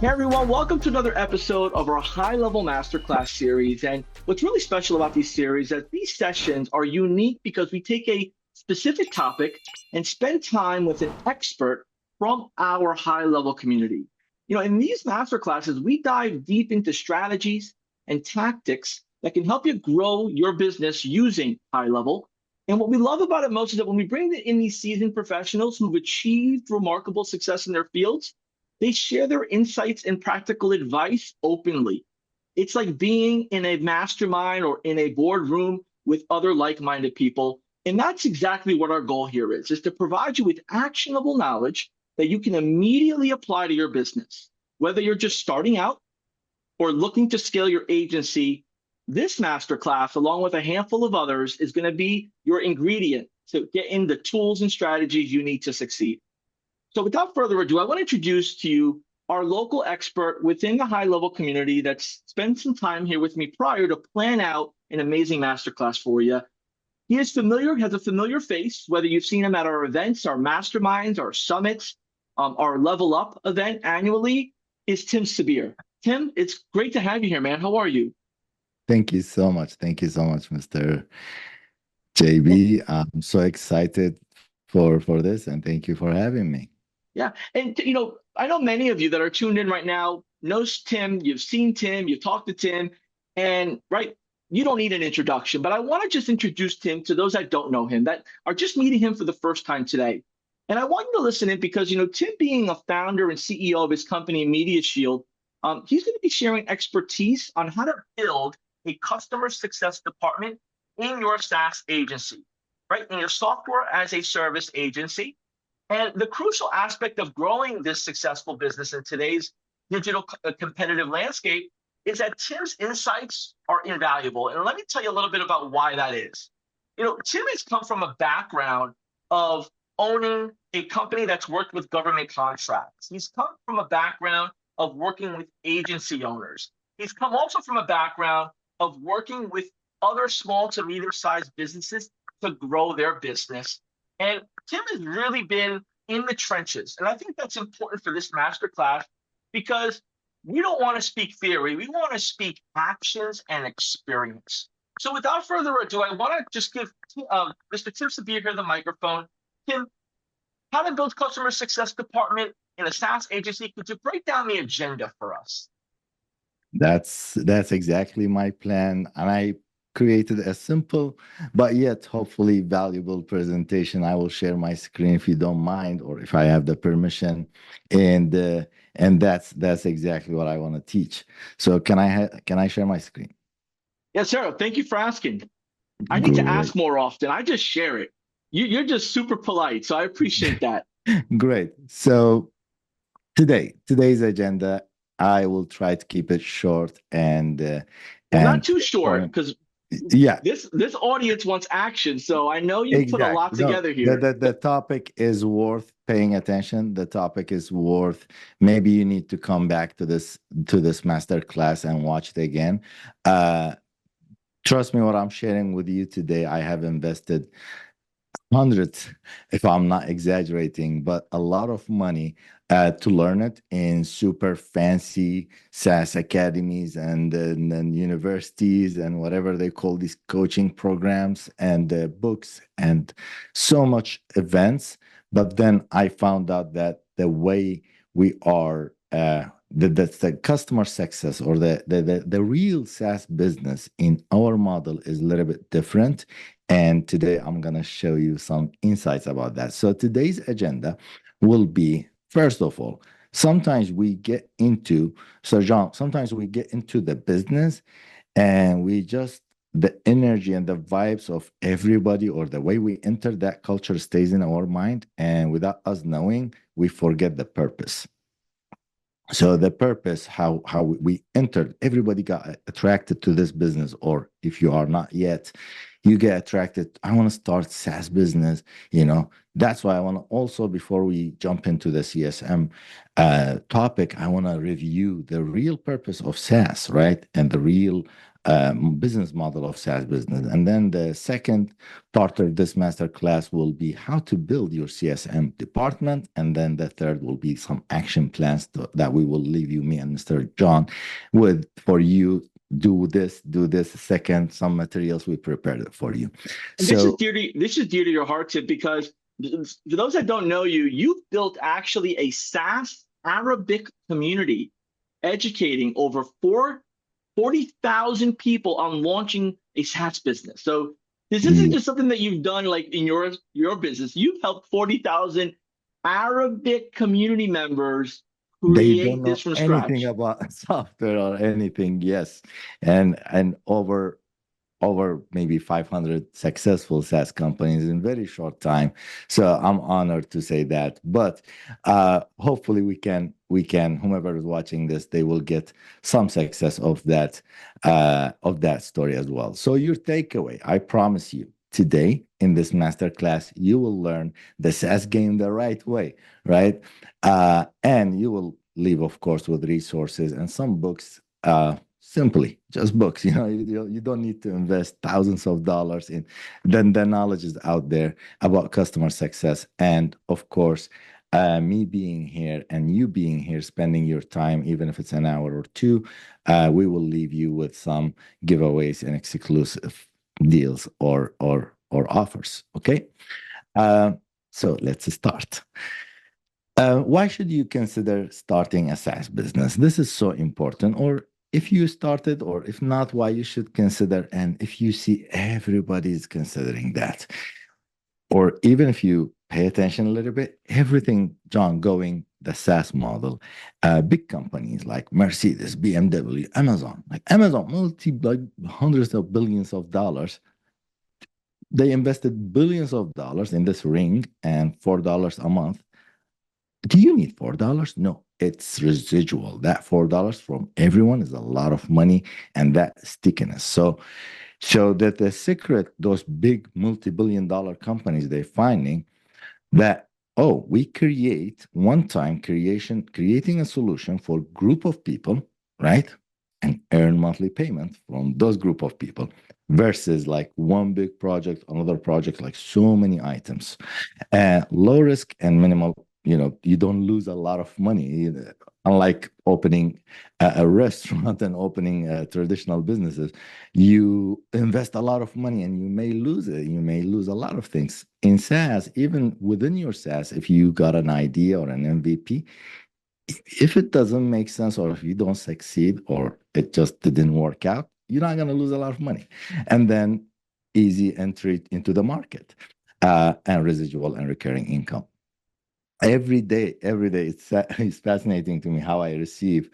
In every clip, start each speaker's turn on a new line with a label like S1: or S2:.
S1: Hey everyone, welcome to another episode of our high-level masterclass series. And what's really special about these series is that these sessions are unique because we take a specific topic and spend time with an expert from our high-level community. In these masterclasses, we dive deep into strategies and tactics that can help you grow your business using high level. And what we love about it most is that when we bring in these seasoned professionals who've achieved remarkable success in their fields, they share their insights and practical advice openly. It's like being in a mastermind or in a boardroom with other like-minded people. And that's exactly what our goal here is to provide you with actionable knowledge that you can immediately apply to your business. Whether you're just starting out or looking to scale your agency, this masterclass, along with a handful of others, is going to be your ingredient to get in the tools and strategies you need to succeed. So without further ado, I want to introduce to you our local expert within the high-level community that's spent some time here with me prior to plan out an amazing masterclass for you. He is familiar, has a familiar face, whether you've seen him at our events, our masterminds, our summits, our Level Up event annually, is Tim Sabir. Tim, it's great to have you here, man. How are you?
S2: Thank you so much. Thank you so much, Mr. JB. I'm so excited for this, and thank you for having me.
S1: Yeah, and I know many of you that are tuned in right now knows Tim. You've seen Tim, you've talked to Tim, and right, you don't need an introduction. But I want to just introduce Tim to those that don't know him, that are just meeting him for the first time today. And I want you to listen in because Tim, being a founder and CEO of his company MediaShield, he's going to be sharing expertise on how to build a customer success department in your SaaS agency, right? In your software as a service agency. And the crucial aspect of growing this successful business in today's digital competitive landscape is that Tim's insights are invaluable. And let me tell you a little bit about why that is. Tim has come from a background of owning a company that's worked with government contracts. He's come from a background of working with agency owners. He's come also from a background of working with other small to medium-sized businesses to grow their business. And Tim has really been in the trenches. And I think that's important for this masterclass because we don't want to speak theory. We want to speak actions and experience. So without further ado, I want to just give Mr. Tim Sabir here the microphone. Tim, how to build customer success department in a SaaS agency. Could you break down the agenda for us?
S2: That's exactly my plan, and I created a simple but yet hopefully valuable presentation. I will share my screen if you don't mind, or if I have the permission, and that's exactly what I want to teach. So can I share my screen?
S1: Yes, sir. Thank you for asking. I need to
S2: Great.
S1: ask more often. I just share it. You're just super polite, so I appreciate that.
S2: Great. So today's agenda, I will try to keep it short
S1: Well, not
S2: and to
S1: too
S2: the
S1: short,
S2: point.
S1: because
S2: Yeah,
S1: this audience wants action. So I know you put a lot
S2: exactly. No,
S1: together
S2: the,
S1: here.
S2: the the topic is worth paying attention. The topic is worth, maybe you need to come back to this master class and watch it again. Uh, Trust me, what I'm sharing with you today, I have invested hundreds, if I'm not exaggerating, but a lot of money to learn it in super fancy SaaS academies and universities and whatever they call these coaching programs and books and so much events. But then I found out that the way we are, the customer success or the real SaaS business in our model is a little bit different. And today I'm going to show you some insights about that. So today's agenda will be, first of all, sometimes we get into, so John, sometimes we get into the business and we just, the energy and the vibes of everybody or the way we enter that culture stays in our mind. And without us knowing, we forget the purpose. So the purpose, how we entered, everybody got attracted to this business, or if you are not yet, you get attracted. I want to start SaaS business. That's why I want to also, before we jump into the CSM topic, I want to review the real purpose of SaaS, right? And the real business model of SaaS business. And then the second part of this masterclass will be how to build your CSM department. And then the third will be some action plans that we will leave you, me and Mr. John, with for you. Do this. Second, some materials we prepared for you.
S1: And
S2: So
S1: this is dear to your heart, Tim, because for those that don't know you, you've built actually a SaaS Arabic community, educating over 40,000 people on launching a SaaS business. So this isn't just something that you've done like in your business. You've helped 40,000 Arabic community members
S2: they don't
S1: create
S2: know
S1: this from
S2: anything
S1: scratch.
S2: about software or anything. Yes, and over maybe 500 successful SaaS companies in very short time. So I'm honored to say that. But hopefully we can whomever is watching this, they will get some success of that story as well. So your takeaway, I promise you, today in this masterclass, you will learn the SaaS game the right way, right? And you will leave, of course, with resources and some books. Simply just books. You don't need to invest thousands of dollars in. Then the knowledge is out there about customer success, and of course, me being here and you being here, spending your time, even if it's an hour or two, we will leave you with some giveaways and exclusive deals or offers. Okay, so let's start. Why should you consider starting a SaaS business? This is so important. Or if you started, or if not, why you should consider. And if you see everybody's considering that, or even if you pay attention a little bit, everything, John, going the SaaS model, big companies like Mercedes, BMW, Amazon, like hundreds of billions of dollars. They invested billions of dollars in this ring and $4 a month. Do you need $4? No, it's residual. That $4 from everyone is a lot of money, and that stickiness. So that the secret, those big multi-billion-dollar companies, they're finding that, oh, we create one-time creating a solution for a group of people, right? And earn monthly payment from those group of people versus like one big project, another project, like so many items. Low risk and minimal, you don't lose a lot of money. Unlike opening a restaurant and opening traditional businesses, you invest a lot of money and you may lose it. You may lose a lot of things. In SaaS, even within your SaaS, if you got an idea or an MVP, if it doesn't make sense, or if you don't succeed, or it just didn't work out, you're not going to lose a lot of money. And then easy entry into the market, and residual and recurring income. Every day, it's fascinating to me how I receive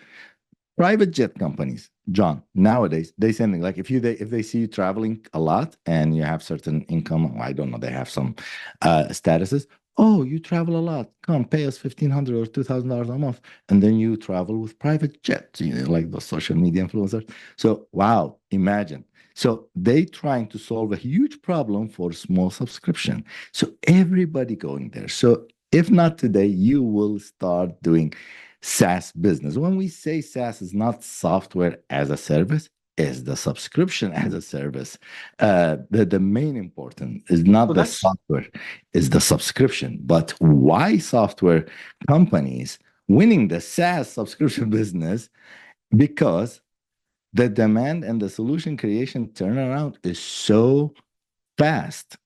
S2: private jet companies, John. Nowadays, they sending, like, if they see you traveling a lot and you have certain income, I don't know, they have some statuses. Oh, you travel a lot. Come pay us $1,500 or $2,000 a month, and then you travel with private jets, like the social media influencers. So wow, imagine. So they trying to solve a huge problem for small subscription. So everybody going there. So if not today, you will start doing SaaS business. When we say SaaS, is not software as a service, is the subscription as a service. The main important is not
S1: So
S2: the
S1: that's
S2: software, is the subscription. But why software companies winning the SaaS subscription business? Because the demand and the solution creation turnaround is so fast.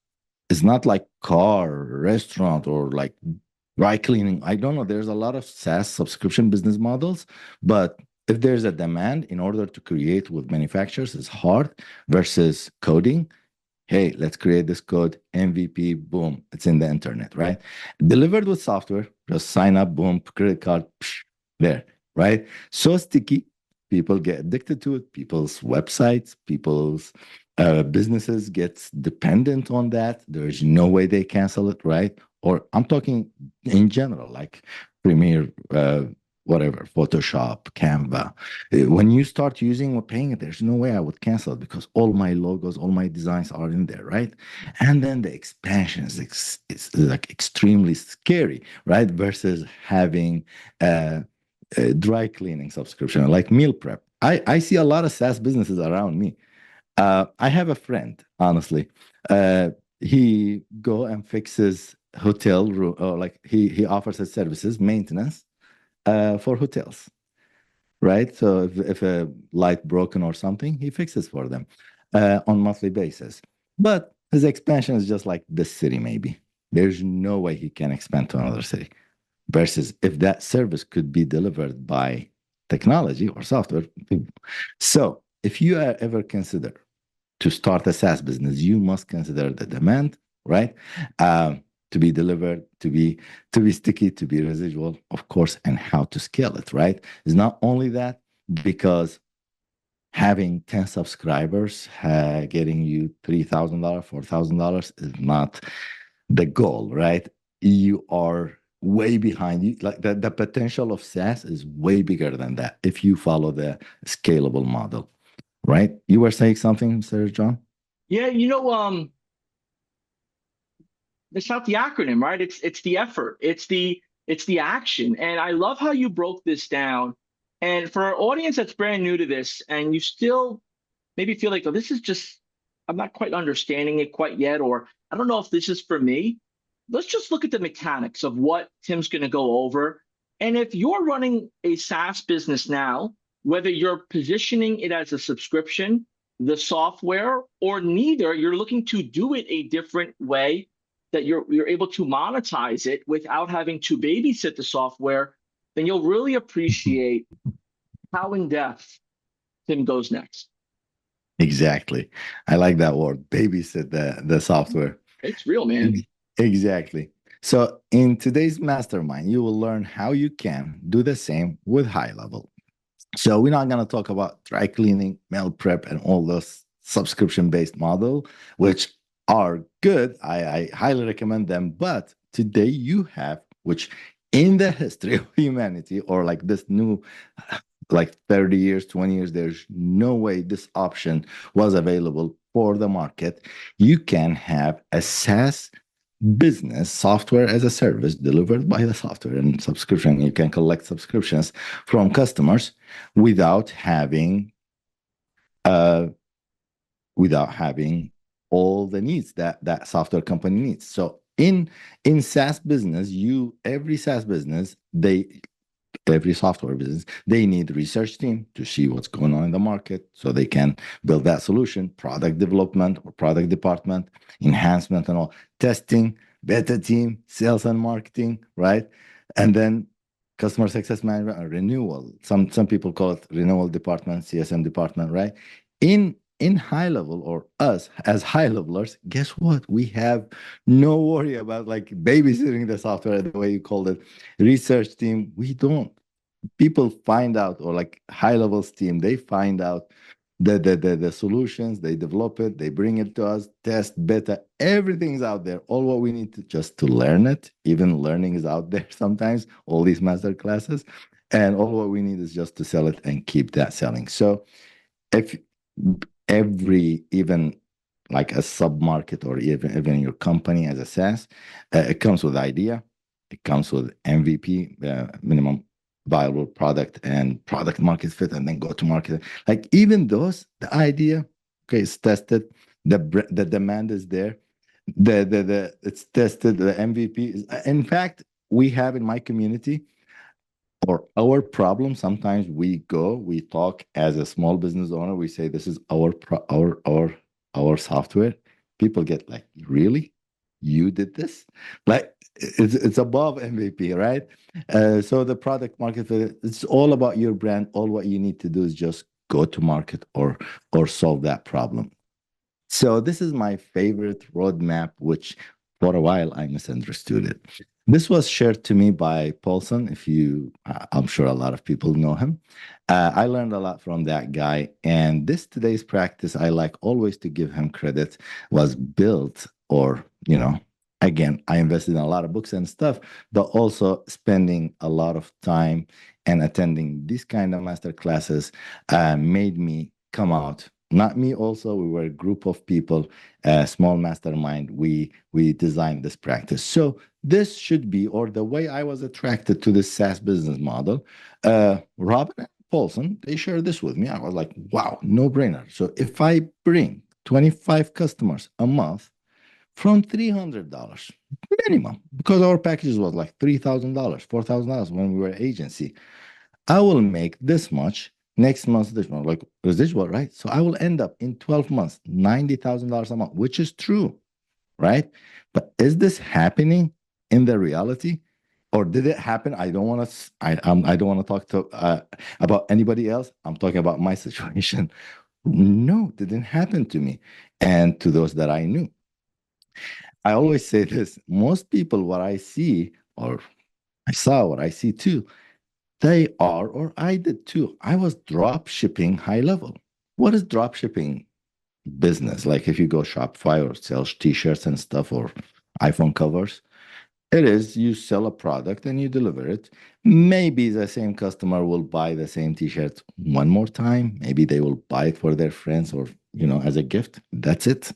S2: It's not like car, restaurant, or like dry cleaning. I don't know. There's a lot of SaaS subscription business models, but if there's a demand in order to create with manufacturers, it's hard versus coding. Hey, let's create this code, MVP, boom, it's in the internet, right? Delivered with software, just sign up, boom, credit card, psh, there, right? So sticky, people get addicted to it. People's websites, people's businesses gets dependent on that. There's no way they cancel it, right? Or I'm talking in general, like Premiere, whatever, Photoshop, Canva. When you start using or paying it, there's no way I would cancel it because all my logos, all my designs are in there, right? And then the expansion is like extremely scary, right? Versus having a dry cleaning subscription, like meal prep. I see a lot of SaaS businesses around me. I have a friend, honestly. He go and fixes hotel room, or like he offers his services, maintenance, for hotels, right? So if a light broken or something, he fixes for them on monthly basis. But his expansion is just like this city, maybe. There's no way he can expand to another city. Versus if that service could be delivered by technology or software. So if you ever consider to start a SaaS business, you must consider the demand, right? To be delivered, to be sticky, to be residual, of course, and how to scale it, right? It's not only that, because having 10 subscribers getting you $3,000, $4,000 is not the goal, right? You are way behind you. Like the potential of SaaS is way bigger than that if you follow the scalable model, right? You were saying something, Sir John?
S1: Yeah, it's not the acronym, right? It's the effort. It's the action. And I love how you broke this down. And for our audience that's brand new to this, and you still maybe feel like, oh, this is just, I'm not quite understanding it quite yet, or I don't know if this is for me. Let's just look at the mechanics of what Tim's going to go over. And if you're running a SaaS business now, whether you're positioning it as a subscription, the software, or neither, you're looking to do it a different way that you're able to monetize it without having to babysit the software, then you'll really appreciate how in depth Tim goes next.
S2: Exactly. I like that word, babysit the software.
S1: It's real, man.
S2: Exactly. So in today's mastermind, you will learn how you can do the same with HighLevel. So we're not going to talk about dry cleaning, meal prep, and all those subscription-based model, which are good. I highly recommend them. But today you have, which in the history of humanity, or like this new, like 30 years, 20 years, there's no way this option was available for the market. You can have a SaaS business, software as a service delivered by the software and subscription. You can collect subscriptions from customers without having uh without having all the needs that software company needs. So in SaaS business, every SaaS business, every software business, they need research team to see what's going on in the market so they can build that solution, product development or product department, enhancement and all, testing, beta team, sales and marketing, right? And then customer success management and renewal. Some people call it renewal department, CSM department, right? In HighLevel, or us as high levelers, guess what? We have no worry about like babysitting the software the way you called it. Research team, we don't. People find out, or like HighLevel's team, they find out the solutions, they develop it, they bring it to us, test, beta, everything's out there. All what we need to just to learn it, even learning is out there sometimes, all these master classes. And all what we need is just to sell it and keep that selling. So if even like a sub market, or even your company as a SaaS, it comes with idea, it comes with MVP, minimum viable product, and product market fit, and then go to market. Like even those, the idea, okay, it's tested, the demand is there, the it's tested, the MVP is. In fact, we have in my community, or our problem, sometimes we talk as a small business owner, we say this is our software. People get like, really, you did this? Like it's above MVP, right? So the product market fit, it's all about your brand. All what you need to do is just go to market, or solve that problem. So this is my favorite roadmap, which for a while I misunderstood it. This was shared to me by Paulson. I'm sure a lot of people know him. I learned a lot from that guy. And this today's practice, I like always to give him credit, was built, or, again, I invested in a lot of books and stuff, but also spending a lot of time and attending these kind of master classes made me come out. Not me also, we were a group of people, a small mastermind. We designed this practice. So this should be, or the way I was attracted to this SaaS business model. Robin and Paulson, they shared this with me. I was like, wow, no brainer. So if I bring 25 customers a month from $300 minimum, because our packages was like $3,000, $4,000 when we were agency, I will make this much next month. This month, like, is this what, right? So I will end up in 12 months, $90,000 a month, which is true, right? But is this happening in the reality? Or did it happen? I don't want to. I don't want to talk to about anybody else. I'm talking about my situation. No, it didn't happen to me, and to those that I knew. I always say this: most people, what I see, or I saw, what I see too, they are, or I did too. I was drop shipping high level. What is drop shipping business? Like if you go Shopify or sell t-shirts and stuff or iPhone covers, it is you sell a product and you deliver it. Maybe the same customer will buy the same t-shirt one more time. Maybe they will buy it for their friends or, as a gift. That's it.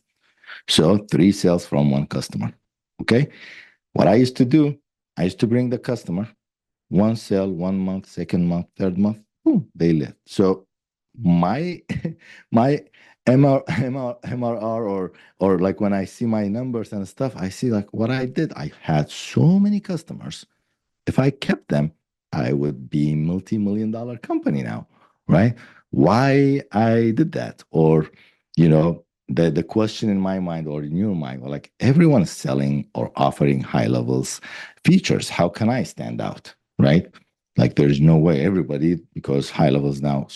S2: So 3 sales from 1 customer. Okay. What I used to do, I used to bring the customer 1 sale, 1 month, 2nd month, 3rd month, boom, they left. So my my MRR or like when I see my numbers and stuff, I see like what I did. I had so many customers. If I kept them, I would be multi-million-dollar company now, right? Why I did that? Or, the question in my mind or in your mind, or like everyone's selling or offering high levels features. How can I stand out? Right? Like there's no way everybody, because HighLevel is now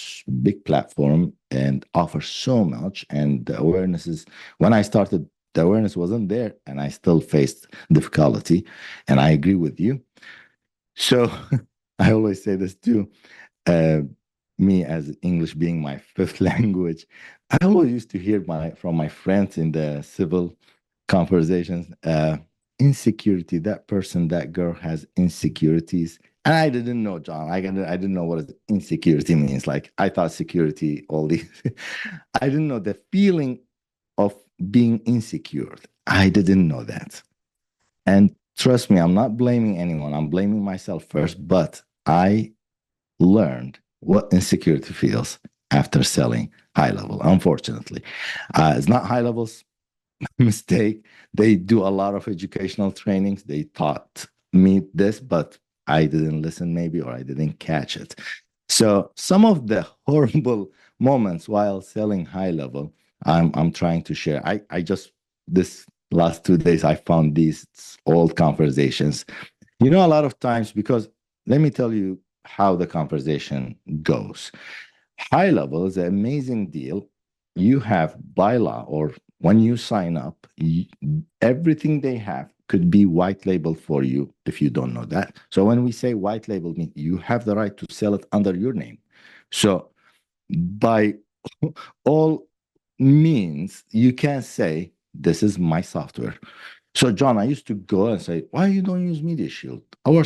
S2: big platform and offers so much. And the awareness is, when I started, the awareness wasn't there and I still faced difficulty. And I agree with you. So I always say this too. Uh, Me as English being my 5th language, I always used to hear from my friends in the civil conversations, insecurity, that person, that girl has insecurities. And I didn't know, John. I didn't know what insecurity means. Like I thought security, all these. I didn't know the feeling of being insecure. I didn't know that. And trust me, I'm not blaming anyone. I'm blaming myself first. But I learned what insecurity feels after selling HighLevel. Unfortunately, it's not HighLevel's mistake. They do a lot of educational trainings. They taught me this, but I didn't listen, maybe, or I didn't catch it. So some of the horrible moments while selling HighLevel, I'm trying to share. I just this last 2 days I found these old conversations. A lot of times, because let me tell you how the conversation goes. HighLevel is an amazing deal. You have by law, or when you sign up, everything they have could be white label for you if you don't know that. So when we say white label, means you have the right to sell it under your name. So by all means, you can say, this is my software. So John, I used to go and say, why you don't use MediaShield? Our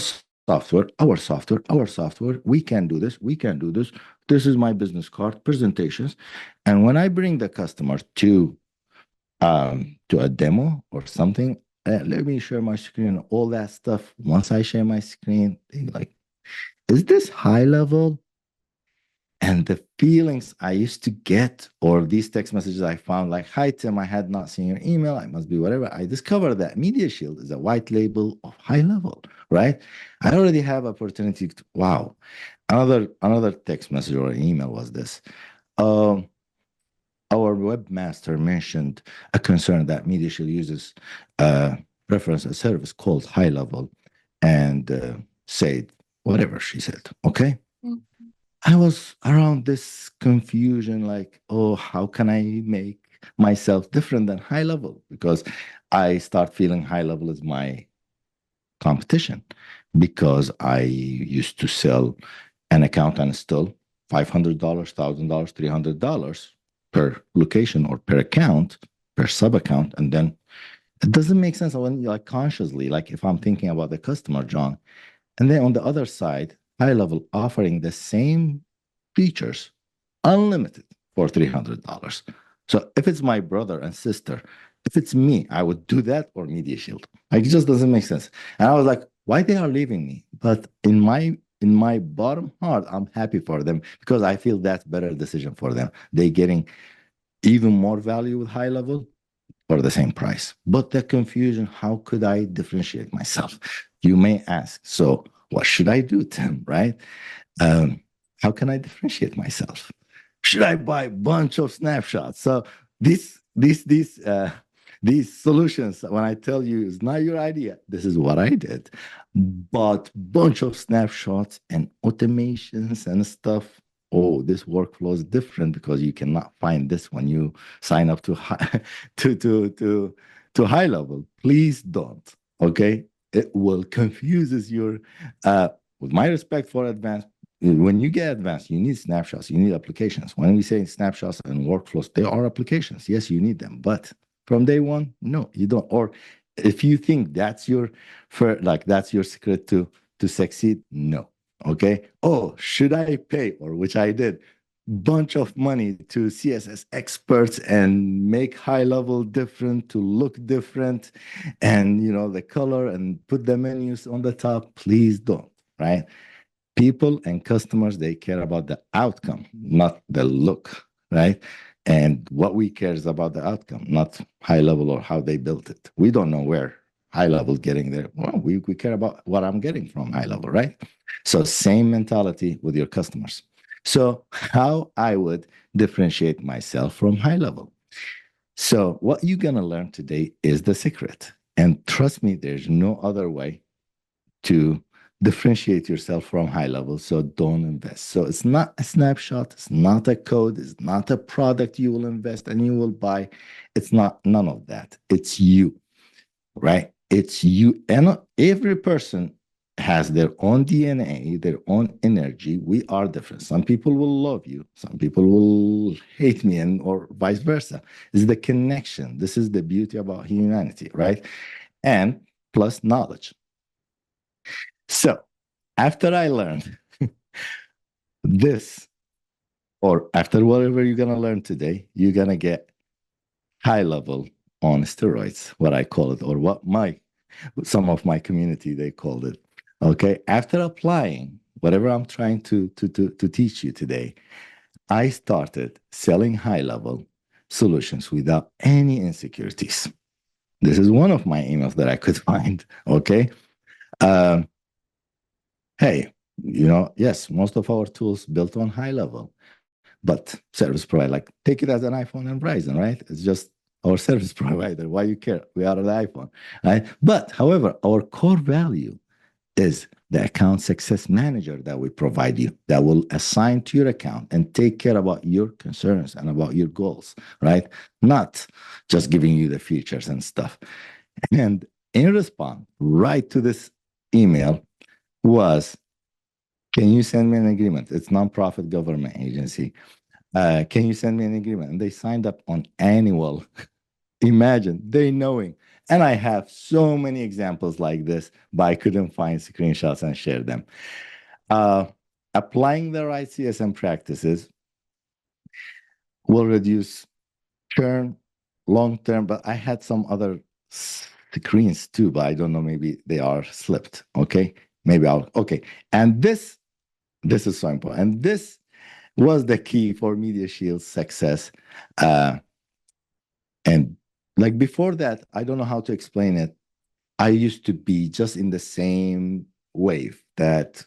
S2: software. We can do this. We can do this. This is my business card, presentations. And when I bring the customer to a demo or something, let me share my screen, all that stuff. Once I share my screen, they like, is this HighLevel? And the feelings I used to get, or these text messages I found, like, hi, Tim, I had not seen your email. I must be whatever. I discovered that MediaShield is a white label of HighLevel, right? I already have opportunity to, wow. Another text message or an email was this. Our webmaster mentioned a concern that MediaShield uses reference a service called HighLevel and said whatever she said, okay? I was around this confusion, like, oh, how can I make myself different than HighLevel? Because I start feeling HighLevel is my competition, because I used to sell an account and still $500, $1,000, $300 per location or per account, per sub account. And then it doesn't make sense when you like consciously, like if I'm thinking about the customer, John, and then on the other side, HighLevel offering the same features, unlimited, for $300. So if it's my brother and sister, if it's me, I would do that or MediaShield. Like, it just doesn't make sense. And I was like, why they are leaving me? But in my in my bottom heart, I'm happy for them because I feel that's better decision for them. They're getting even more value with HighLevel for the same price. But the confusion, how could I differentiate myself? You may ask, so what should I do, Tim, right? Um, how can I differentiate myself? Should I buy a bunch of snapshots? So these solutions, when I tell you it's not your idea, this is what I did. But bunch of snapshots and automations and stuff. Oh, this workflow is different because you cannot find this when you sign up to to HighLevel. Please don't. Okay, it will confuses your. With my respect for advanced, when you get advanced, you need snapshots, you need applications. When we say snapshots and workflows, they are applications. Yes, you need them, but from day one, no, you don't. Or if you think that's your that's your secret to succeed, no. Okay. Oh, should I pay, or which I did, bunch of money to CSS experts and make HighLevel different to look different, and the color and put the menus on the top? Please don't. Right? People and customers, they care about the outcome, not the look, right? And what we care is about the outcome, not HighLevel or how they built it. We don't know where HighLevel getting there. Well, we care about what I'm getting from HighLevel, right? So same mentality with your customers. So how I would differentiate myself from HighLevel. So what you're going to learn today is the secret. And trust me, there's no other way to differentiate yourself from HighLevel. So don't invest. So it's not a snapshot, it's not a code, it's not a product you will invest and you will buy. It's not none of that. It's you, right? It's you. And every person has their own DNA, their own energy. We are different. Some people will love you, some people will hate me, and or vice versa. It's the connection. This is the beauty about humanity, right? And plus knowledge. So after I learned this, or after whatever you're going to learn today, you're going to get HighLevel on steroids, what I call it, or what some of my community, they called it. Okay. After applying whatever I'm trying to teach you today, I started selling HighLevel solutions without any insecurities. This is one of my emails that I could find. Okay. Um, hey, yes, most of our tools built on HighLevel, but service provider, like take it as an iPhone and Verizon, right? It's just our service provider. Why you care? We are an iPhone, right? But however, our core value is the account success manager that we provide you, that will assign to your account and take care about your concerns and about your goals, right? Not just giving you the features and stuff. And in response, right to this email was, can you send me an agreement? It's nonprofit government agency. Can you send me an agreement? And they signed up on annual. Imagine they knowing. And I have so many examples like this, but I couldn't find screenshots and share them. Applying the right CSM practices will reduce churn long term, but I had some other screens too, but I don't know, maybe they are slipped. Okay. Maybe okay. And this is so important. And this was the key for MediaShield's success. And like before that, I don't know how to explain it. I used to be just in the same wave that,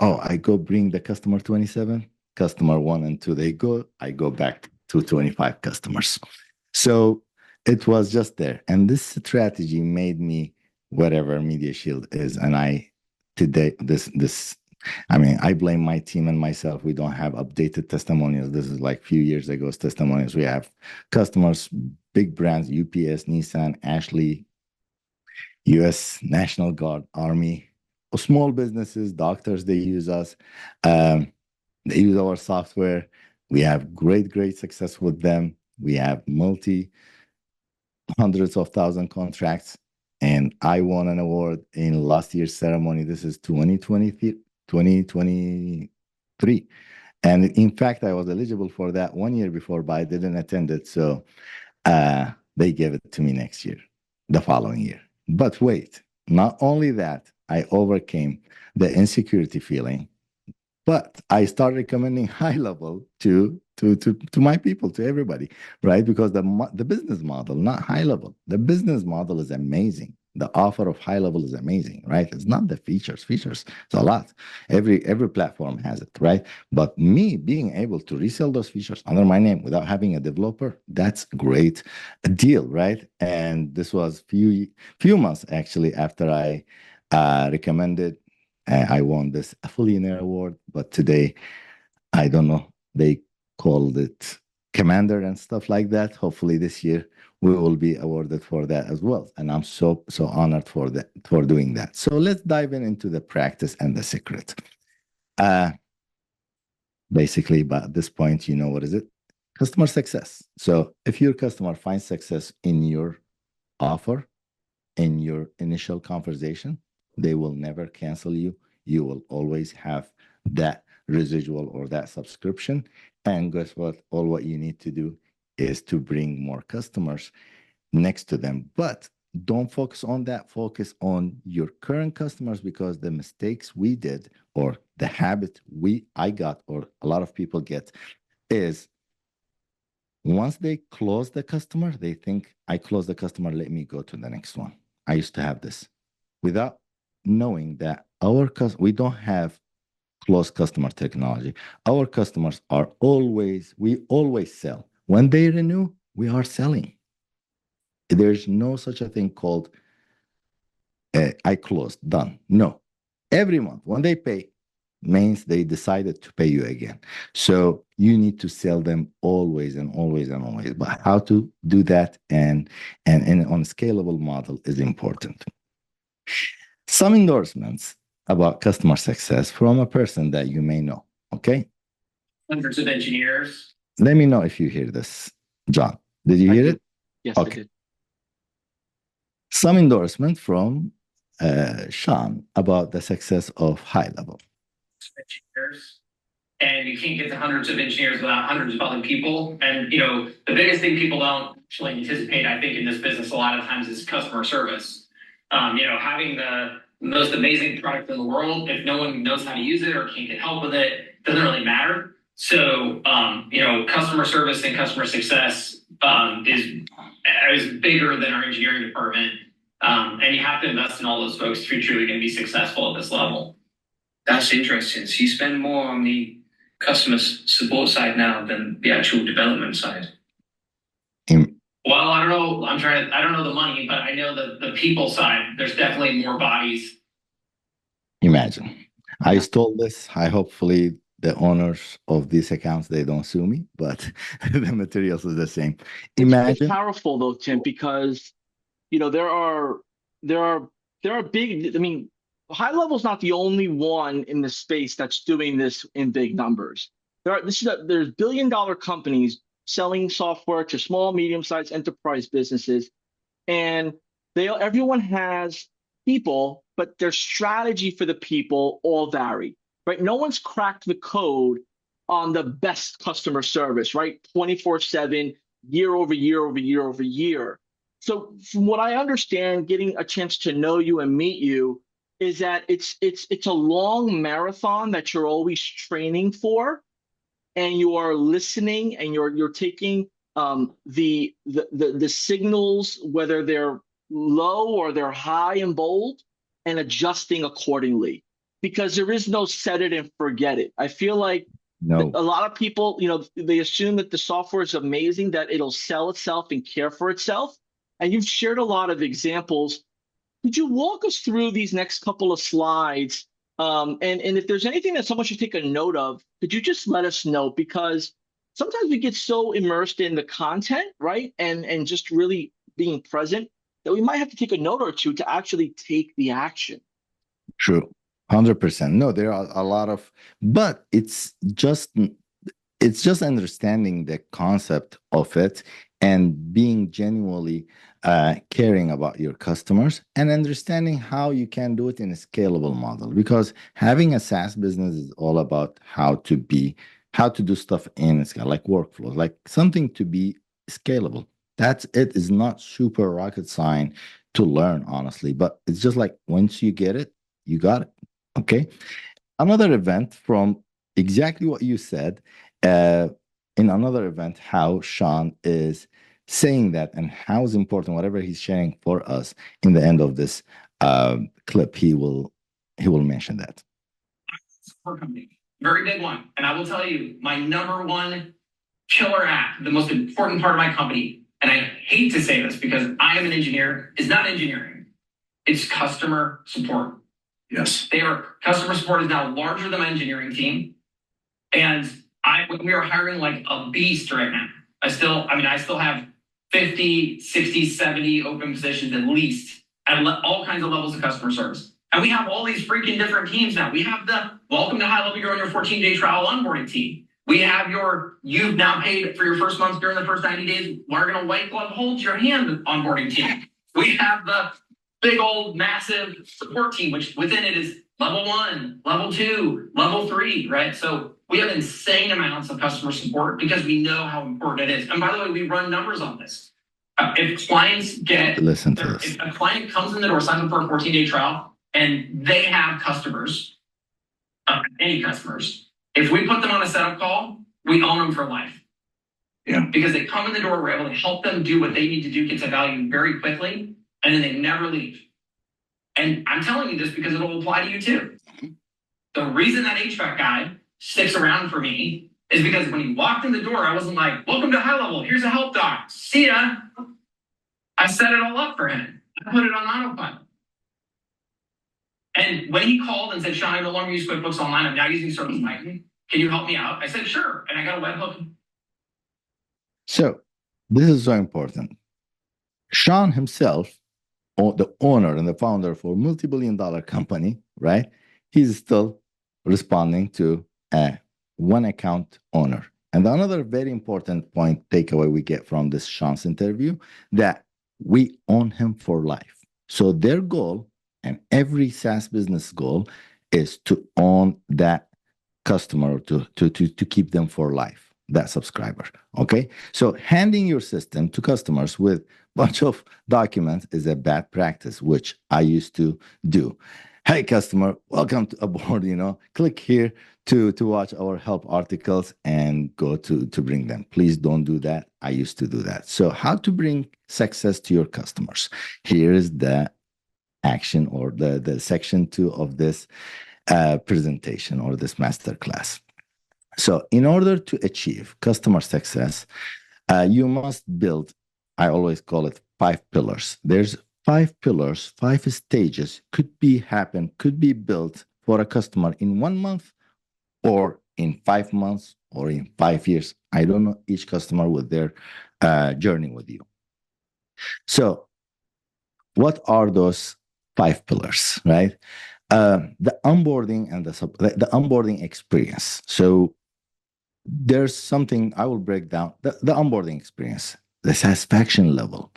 S2: oh, I go bring the customer 27, customer 1 and 2, I go back to 25 customers. So it was just there. And this strategy made me whatever MediaShield is. And today, I blame my team and myself. We don't have updated testimonials. This is like a few years ago's testimonials. We have customers, big brands, UPS, Nissan, Ashley, US National Guard, Army, small businesses, doctors, they use us. They use our software. We have great success with them. We have hundreds of thousand contracts. And I won an award in last year's ceremony. This is 2023. And in fact, I was eligible for that 1 year before, but I didn't attend it. So they gave it to me next year, the following year. But wait, not only that, I overcame the insecurity feeling. But I started recommending HighLevel to my people, to everybody, right? Because the business model, not HighLevel, the business model is amazing. The offer of HighLevel is amazing, right? It's not the features. Features, it's a lot. Every platform has it, right? But me being able to resell those features under my name without having a developer, that's great deal, right? And this was few months actually after I recommended. I won this Affiliate Award, but today, I don't know, they called it Commander and stuff like that. Hopefully this year we will be awarded for that as well. And I'm so honored for that, for doing that. So let's dive into the practice and the secret. Uh, Basically, but at this point, you know what is it? Customer success. So if your customer finds success in your offer, in your initial conversation, they will never cancel you. You will always have that residual or that subscription. And guess what? All what you need to do is to bring more customers next to them. But don't focus on that. Focus on your current customers, because the mistakes we did, or the habit I got, or a lot of people get, is once they close the customer, they think, I close the customer, let me go to the next one. I used to have this without knowing that we don't have closed customer technology. Our customers are we always sell. When they renew, we are selling. There's no such a thing called I closed, done. No. Every month when they pay, means they decided to pay you again. So you need to sell them always and always and always. But how to do that and on a scalable model is important. Some endorsements about customer success from a person that you may know. Okay.
S3: Hundreds of engineers.
S2: Let me know if you hear this, John. Did you hear it?
S1: Yes, okay. I did.
S2: Some endorsement from Sean about the success of HighLevel.
S3: Engineers. And you can't get to hundreds of engineers without hundreds of other people. And, you know, the biggest thing people don't actually anticipate, I think, in this business a lot of times is customer service. You know, having the most amazing product in the world, if no one knows how to use it or can't get help with it, doesn't really matter. So, you know, customer service and customer success is bigger than our engineering department. And you have to invest in all those folks if you're truly going to be successful at this level.
S4: That's interesting. So you spend more on the customer support side now than the actual development side.
S3: Well, I don't know. I don't know the money, but I know the people side, there's definitely more bodies.
S2: Imagine. I stole this. Hopefully the owners of these accounts, they don't sue me, but the materials is the same. Imagine.
S1: It's powerful though, Tim, because you know there are big. I mean, HighLevel is not the only one in the space that's doing this in big numbers. There's billion-dollar companies selling software to small, medium-sized enterprise businesses, and everyone has people, but their strategy for the people all vary, right? No one's cracked the code on the best customer service, right? 24/7, year over year over year over year. So from what I understand, getting a chance to know you and meet you is that it's a long marathon that you're always training for, and you are listening and you're taking the signals, whether they're low or they're high and bold, and adjusting accordingly, because there is no set it and forget it. I feel like a lot of people, you know, they assume that the software is amazing, that it'll sell itself and care for itself. And you've shared a lot of examples. Could you walk us through these next couple of slides? And if there's anything that someone should take a note of, could you just let us know? Because sometimes we get so immersed in the content, right? And just really being present that we might have to take a note or two to actually take the action.
S2: True. 100%. No, there are a lot of, but it's just understanding the concept of it and being genuinely caring about your customers and understanding how you can do it in a scalable model. Because having a SaaS business is all about how to do stuff in scale, like workflows, like something to be scalable. That's it. Is not super rocket science to learn, honestly, but it's just like once you get it, You got it. Okay. Another event from exactly what you said, in another event, how Sean is saying that and how is important, whatever he's sharing for us in the end of this clip, he will mention that.
S3: Support company, very big one. And I will tell you, my number one killer app, the most important part of my company, and I hate to say this because I am an engineer, is not engineering. It's customer support.
S1: Yes.
S3: Customer support is now larger than my engineering team. And we are hiring like a beast right now. I still have 50, 60, 70 open positions at least at all kinds of levels of customer service. And we have all these freaking different teams now. We have the welcome to HighLevel, you're on your 14-day trial onboarding team. We have you've now paid for your first month during the first 90 days. We're going to white glove hold your hand onboarding team. We have the big old massive support team, which within it is level 1, level 2, level 3, right? So we have insane amounts of customer support because we know how important it is. And by the way, we run numbers on this. If clients if a client comes in the door, signs up for a 14-day trial, and they have customers, any customers, if we put them on a setup call, we own them for life. Yeah. Because they come in the door, we're able to help them do what they need to do, get to value very quickly, and then they never leave. And I'm telling you this because it'll apply to you too. The reason that HVAC guy sticks around for me is because when he walked in the door, I wasn't like, welcome to HighLevel, here's a help doc, see ya. I set it all up for him. I put it on autopilot. And when he called and said, Sean, I no longer use QuickBooks Online, I'm now using ServiceTitan. Can you help me out? I said, sure. And I got a webhook.
S2: So this is so important. Sean himself, the owner and the founder for a multi-billion-dollar company, right? He's still responding to a one account owner. And another very important takeaway we get from this Sean's interview, that we own him for life. So their goal, and every SaaS business goal, is to own that customer, to keep them for life, that subscriber. Okay. So handing your system to customers with a bunch of documents is a bad practice, which I used to do. Hey, customer, welcome to aboard, click here to watch our help articles and go to bring them. Please don't do that. I used to do that. So how to bring success to your customers? Here is the action, or the section 2 of this presentation, or this masterclass. So in order to achieve customer success, you must build, I always call it 5 pillars. There's 5 pillars, 5 stages could be built for a customer in 1 month, or in 5 months, or in 5 years. I don't know each customer with their journey with you. So what are those 5 pillars, right? The onboarding and the onboarding experience. So there's something I will break down, the onboarding experience, the satisfaction level,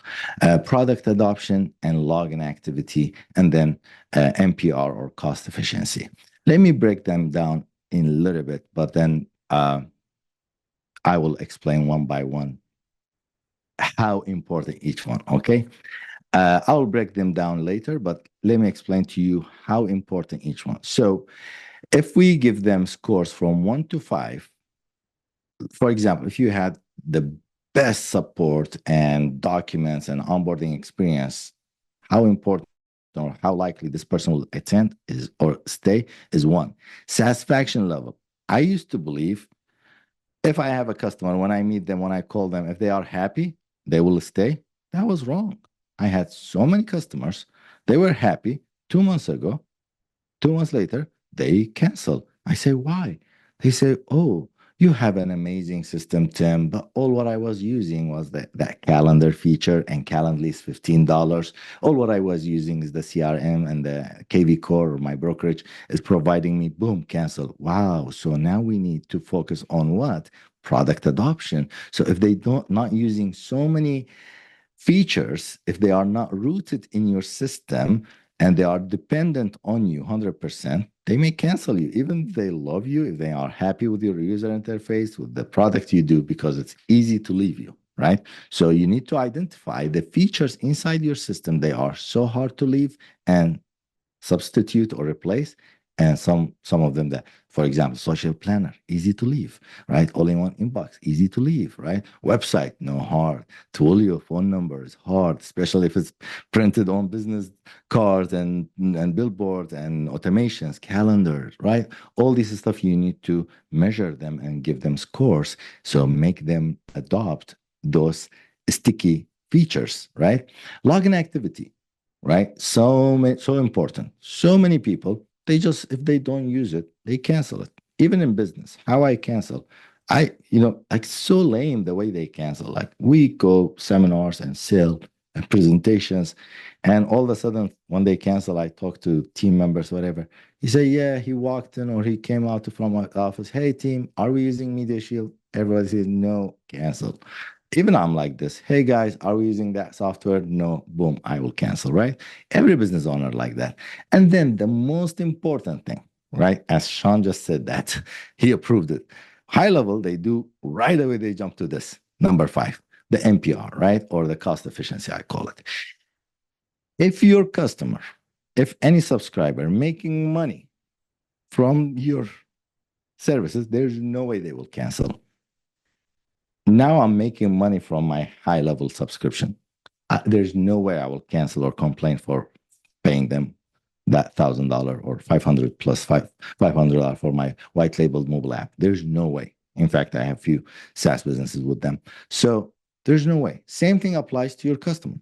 S2: product adoption and login activity, and then MPR, or cost efficiency. Let me break them down in a little bit, but then I will explain one by one how important each one, okay? I will break them down later, but let me explain to you how important each one. So if we give them scores from 1 to 5, for example, if you had the best support and documents and onboarding experience, how important or how likely this person will attend or stay is 1. Satisfaction level. I used to believe if I have a customer, when I meet them, when I call them, if they are happy, they will stay. That was wrong. I had so many customers, they were happy 2 months ago. 2 months later, they cancel. I say, why? They say, oh, you have an amazing system, Tim, but all what I was using was that calendar feature, and Calendly is $15. All what I was using is the CRM, and the KV Core, or my brokerage, is providing me, boom, cancel. Wow. So now we need to focus on what? Product adoption. So if they not using so many features, if they are not rooted in your system and they are dependent on you 100%, they may cancel you, even if they love you, if they are happy with your user interface, with the product you do, because it's easy to leave you, right? So you need to identify the features inside your system. They are so hard to leave, and substitute or replace, and some of them that, for example, social planner, easy to leave, right? All-in-one inbox, easy to leave, right? Website, no hard. Twilio phone number is hard, especially if it's printed on business cards and billboards and automations, calendars, right? All this stuff you need to measure them and give them scores, so make them adopt those sticky features, right? Login activity, right? So important. So many people, they just, if they don't use it, they cancel it. Even in business, how I cancel, like so lame the way they cancel. Like we go seminars and sell and presentations, and all of a sudden when they cancel, I talk to team members, whatever. He say, yeah, he walked in or he came out from my office. Hey team, are we using MediaShield? Everybody says no, cancel. Even I'm like this. Hey guys, are we using that software? No, boom, I will cancel, right? Every business owner like that. And then the most important thing, right? As Sean just said that, he approved it. HighLevel, they do right away, they jump to this, number 5, the NPR, right? Or the cost efficiency, I call it. If your customer, if any subscriber making money from your services, there's no way they will cancel. Now I'm making money from my HighLevel subscription. There's no way I will cancel or complain for paying them that $1,000 or 500 plus $500 for my white labeled mobile app. There's no way. In fact, I have few SaaS businesses with them. So there's no way. Same thing applies to your customer.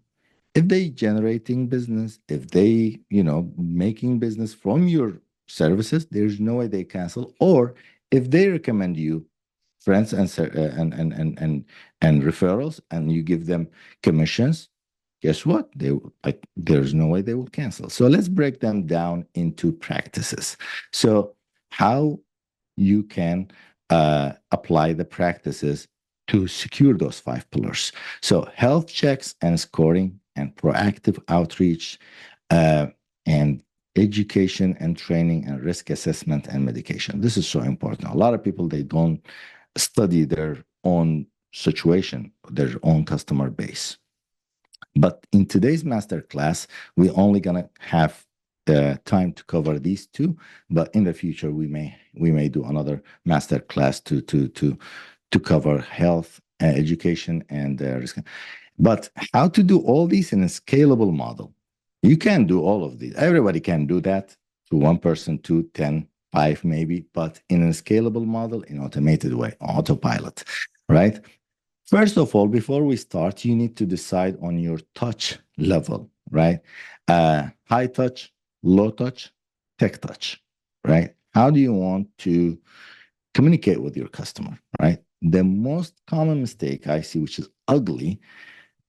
S2: If they generating business, if they, making business from your services, there's no way they cancel. Or if they recommend you friends and referrals, and you give them commissions, guess what? There's no way they will cancel. So let's break them down into practices. So how you can apply the practices to secure those 5 pillars. So health checks and scoring and proactive outreach and education and training and risk assessment and medication. This is so important. A lot of people, they don't study their own situation, their own customer base. But in today's masterclass, we're only gonna have the time to cover these 2. But in the future, we may do another masterclass to cover health, education, and risk. But how to do all these in a scalable model? You can do all of these. Everybody can do that to 1 person, 2, 10, 5 maybe, but in a scalable model, in automated way, autopilot, right? First of all, before we start, you need to decide on your touch level, right? High touch, low touch, tech touch, right? How do you want to communicate with your customer, right? The most common mistake I see, which is ugly,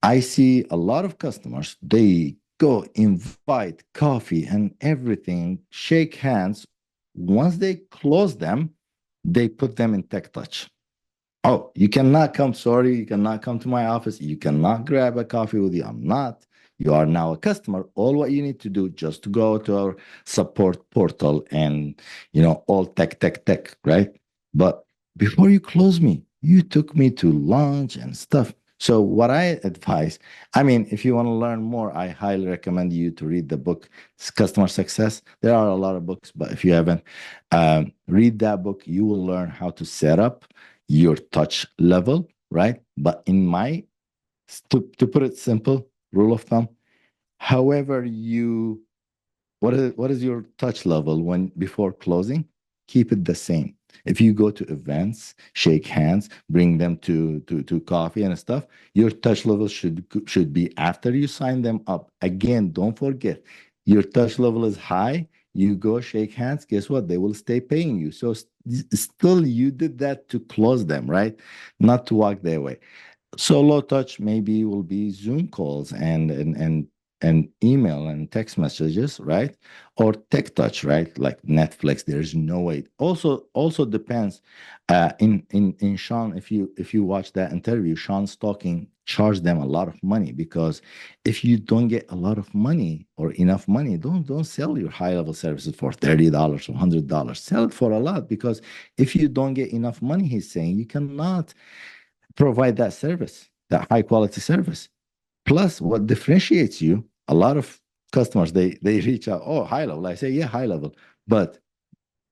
S2: I see a lot of customers, they go invite coffee and everything, shake hands. Once they close them, they put them in tech touch. Oh, you cannot come. Sorry, you cannot come to my office. You cannot grab a coffee with you. I'm not. You are now a customer. All what you need to do, just to go to our support portal and, all tech, right? But before you close me, you took me to lunch and stuff. So what I advise, if you want to learn more, I highly recommend you to read the book, Customer Success. There are a lot of books, but if you haven't, read that book. You will learn how to set up your touch level, right? But in to put it simple, rule of thumb, however what is your touch level before closing? Keep it the same. If you go to events, shake hands, bring them to coffee and stuff, your touch level should be after you sign them up. Again, don't forget, your touch level is high. You go shake hands, guess what? They will stay paying you. So still you did that to close them, right? Not to walk their way. So low touch maybe will be Zoom calls and email and text messages, right? Or tech touch, right? Like Netflix. There's no way. Also depends. In Sean, if you watch that interview, Sean's talking, charge them a lot of money, because if you don't get a lot of money or enough money, don't sell your high level services for $30 or $100. Sell it for a lot, because if you don't get enough money, he's saying, you cannot provide that service, that high quality service. Plus, what differentiates you, a lot of customers, they reach out, oh, HighLevel. I say, yeah, HighLevel. But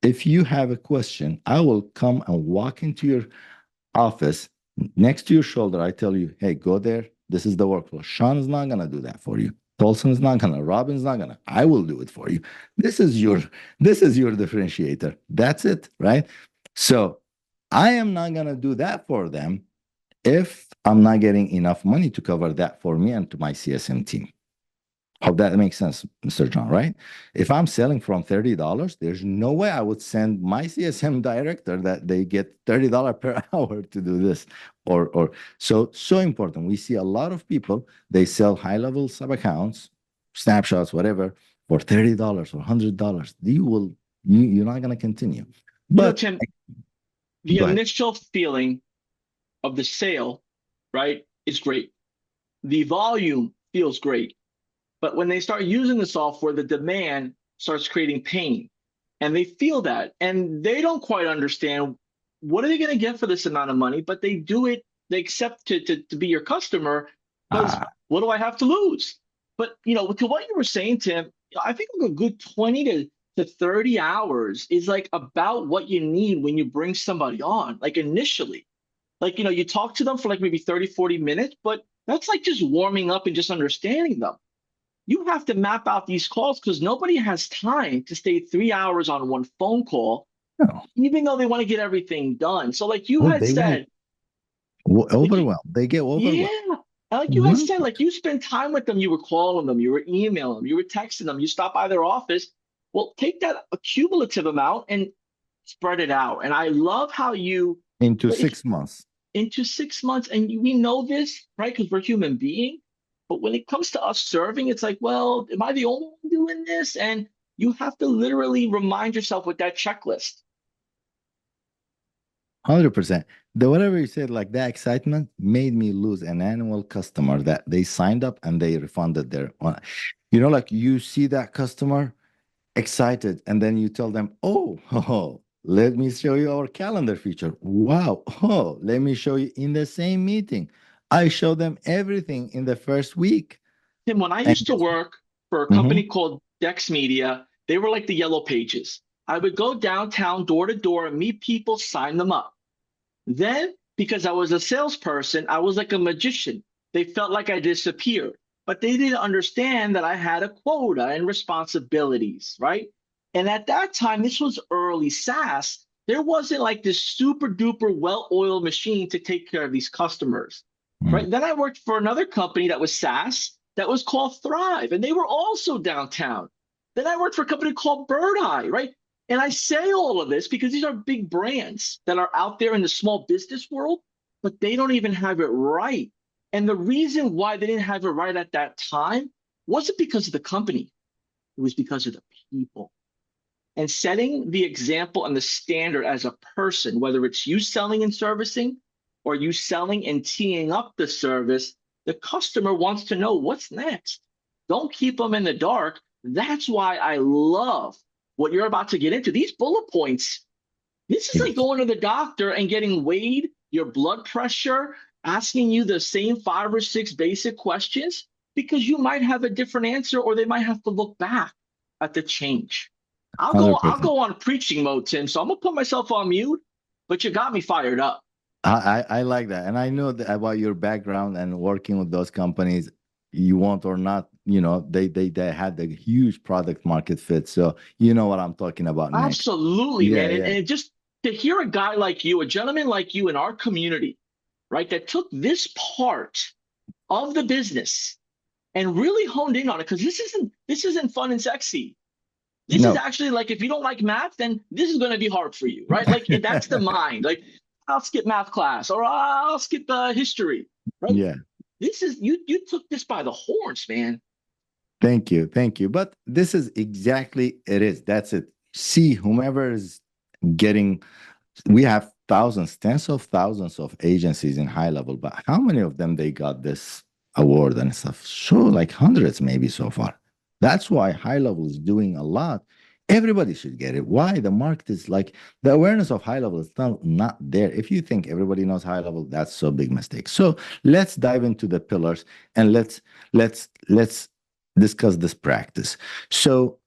S2: if you have a question, I will come and walk into your office next to your shoulder. I tell you, hey, go there. This is the workflow. Sean's not gonna do that for you. Tolson's not gonna. Robin's not gonna. I will do it for you. This is your differentiator. That's it, right? So I am not gonna do that for them if I'm not getting enough money to cover that for me and to my CSM team. Hope that makes sense, Mr. John, right? If I'm selling from $30, there's no way I would send my CSM director that they get $30 per hour to do this. Or so important. We see a lot of people, they sell high-level sub-accounts, snapshots, whatever, for $30 or $100. You're not going to continue. But
S1: Tim, the initial feeling of the sale, right, is great. The volume feels great. But when they start using the software, the demand starts creating pain. And they feel that. And they don't quite understand what are they going to get for this amount of money, but they do it, they accept to be your customer because what do I have to lose? But to what you were saying, Tim, I think a good 20 to 30 hours is like about what you need when you bring somebody on, like initially. Like, you talk to them for like maybe 30, 40 minutes, but that's like just warming up and just understanding them. You have to map out these calls because nobody has time to stay 3 hours on one phone call, even though they want to get everything done. So like you had said,
S2: overwhelmed. They get overwhelmed.
S1: Yeah. Like you had said, like you spend time with them, you were calling them, you were emailing them, you were texting them, you stop by their office. Well, take that accumulative amount and spread it out. And I love how you
S2: into 6 months.
S1: Into 6 months, and we know this, right? Because we're human beings. But when it comes to us serving, it's like, well, am I the only one doing this? And you have to literally remind yourself with that checklist.
S2: 100%. Whatever you said, like that excitement made me lose an annual customer that they signed up and they refunded their, like you see that customer excited and then you tell them, oh, let me show you our calendar feature. Wow. Oh, let me show you in the same meeting. I show them everything in the first week.
S1: Tim, when I used to work for a company called Dex Media, they were like the yellow pages. I would go downtown door to door and meet people, sign them up. Then, because I was a salesperson, I was like a magician. They felt like I disappeared, but they didn't understand that I had a quota and responsibilities, right? And at that time, this was early SaaS. There wasn't like this super duper well-oiled machine to take care of these customers. Right. Then I worked for another company that was SaaS that was called Thrive, and they were also downtown. Then I worked for a company called Bird Eye, right? And I say all of this because these are big brands that are out there in the small business world, but they don't even have it right. And the reason why they didn't have it right at that time wasn't because of the company. It was because of the people. And setting the example and the standard as a person, whether it's you selling and servicing, or you selling and teeing up the service, the customer wants to know what's next. Don't keep them in the dark. That's why I love what you're about to get into. These bullet points, this is like going to the doctor and getting weighed, your blood pressure, asking you the same 5 or 6 basic questions, because you might have a different answer or they might have to look back at the change. I'll go on preaching mode, Tim, so I'm going to put myself on mute, but you got me fired up.
S2: I like that. And I know that about your background and working with those companies, you want or not, they had a huge product market fit. So you know what I'm talking about next.
S1: Absolutely, man. And just to hear a guy like you, a gentleman like you in our community, right, that took this part of the business and really honed in on it, because this isn't fun and sexy. This is actually like, if you don't like math, then this is going to be hard for you, right? Like that's the mind. Like, I'll skip math class, or I'll skip history. Right?
S2: Yeah.
S1: This is you took this by the horns, man.
S2: Thank you. But this is exactly it is. That's it. See, whomever is getting, we have thousands, tens of thousands of agencies in HighLevel, but how many of them they got this award and stuff? So like hundreds maybe so far. That's why HighLevel is doing a lot. Everybody should get it. Why? The market is like, the awareness of HighLevel is not there. If you think everybody knows HighLevel, that's so big mistake. So let's dive into the pillars and let's discuss this practice. So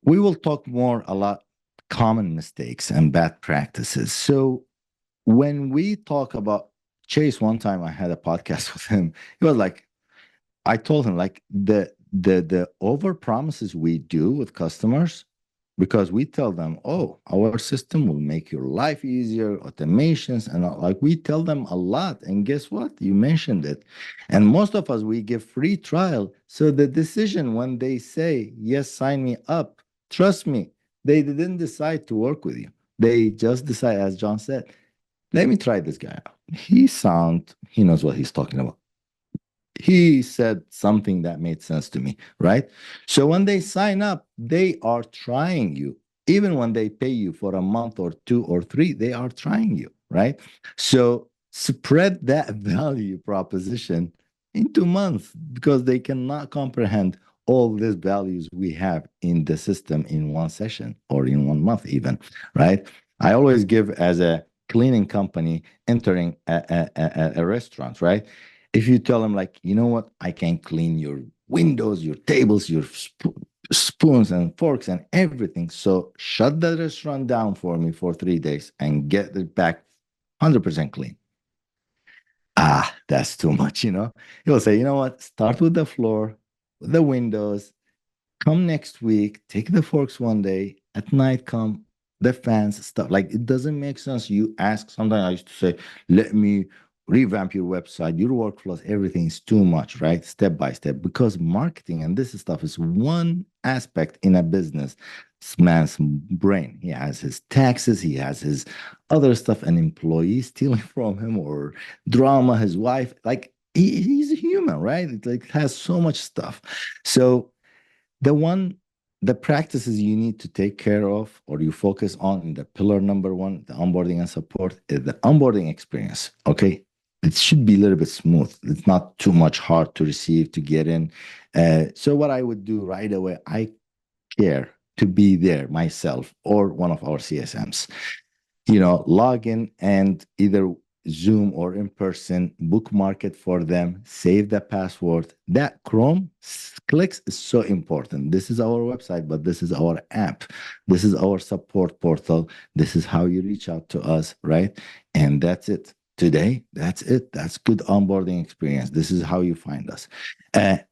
S2: we will talk more a lot common mistakes and bad practices. So when we talk about Chase, one time I had a podcast with him. He was like, I told him like the over promises we do with customers, because we tell them, oh, our system will make your life easier, automations, and all. Like we tell them a lot. And guess what? You mentioned it. And most of us, we give free trial. So the decision when they say, yes, sign me up, trust me, they didn't decide to work with you. They just decide, as John said, let me try this guy out. He knows what he's talking about. He said something that made sense to me, right? So when they sign up, they are trying you. Even when they pay you for a month or 2 or 3, they are trying you, right? So spread that value proposition into months, because they cannot comprehend all these values we have in the system in one session or in 1 month even, right? I always give as a cleaning company entering a restaurant, right? If you tell them like, you know what, I can clean your windows, your tables, your spoons and forks and everything, so shut the restaurant down for me for 3 days and get it back 100% clean. That's too much, you know. He'll say, you know what, start with the floor, with the windows, come next week, take the forks one day, at night come the fans, stuff. Like it doesn't make sense. You ask, sometimes I used to say, let me revamp your website, your workflows, everything is too much, right? Step by step, because marketing and this stuff is one aspect in a business man's brain. He has his taxes, he has his other stuff, an employee stealing from him, or drama, his wife. Like he's a human, right? It like has so much stuff. So the practices you need to take care of or you focus on in the pillar number 1, the onboarding and support, is the onboarding experience. Okay. It should be a little bit smooth. It's not too much hard to receive, to get in. So what I would do right away, I care to be there myself or one of our CSMs, log in and either Zoom or in person, bookmark it for them, save the password. That Chrome clicks is so important. This is our website, but this is our app. This is our support portal. This is how you reach out to us, right? And that's it. Today, that's it. That's good onboarding experience. This is how you find us.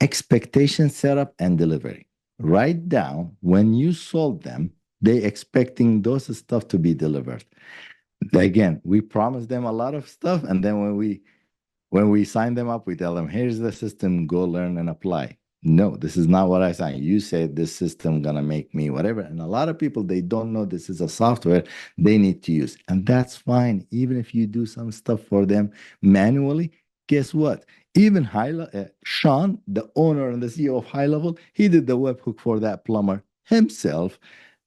S2: Expectation setup and delivery. Write down when you sold them, they expecting those stuff to be delivered. Again, we promise them a lot of stuff, and then when we sign them up, we tell them, here's the system, go learn and apply. No, this is not what I signed. You said this system gonna make me whatever. And a lot of people, they don't know this is a software they need to use. And that's fine. Even if you do some stuff for them manually, guess what? Even Sean, the owner and the CEO of HighLevel, he did the webhook for that plumber himself,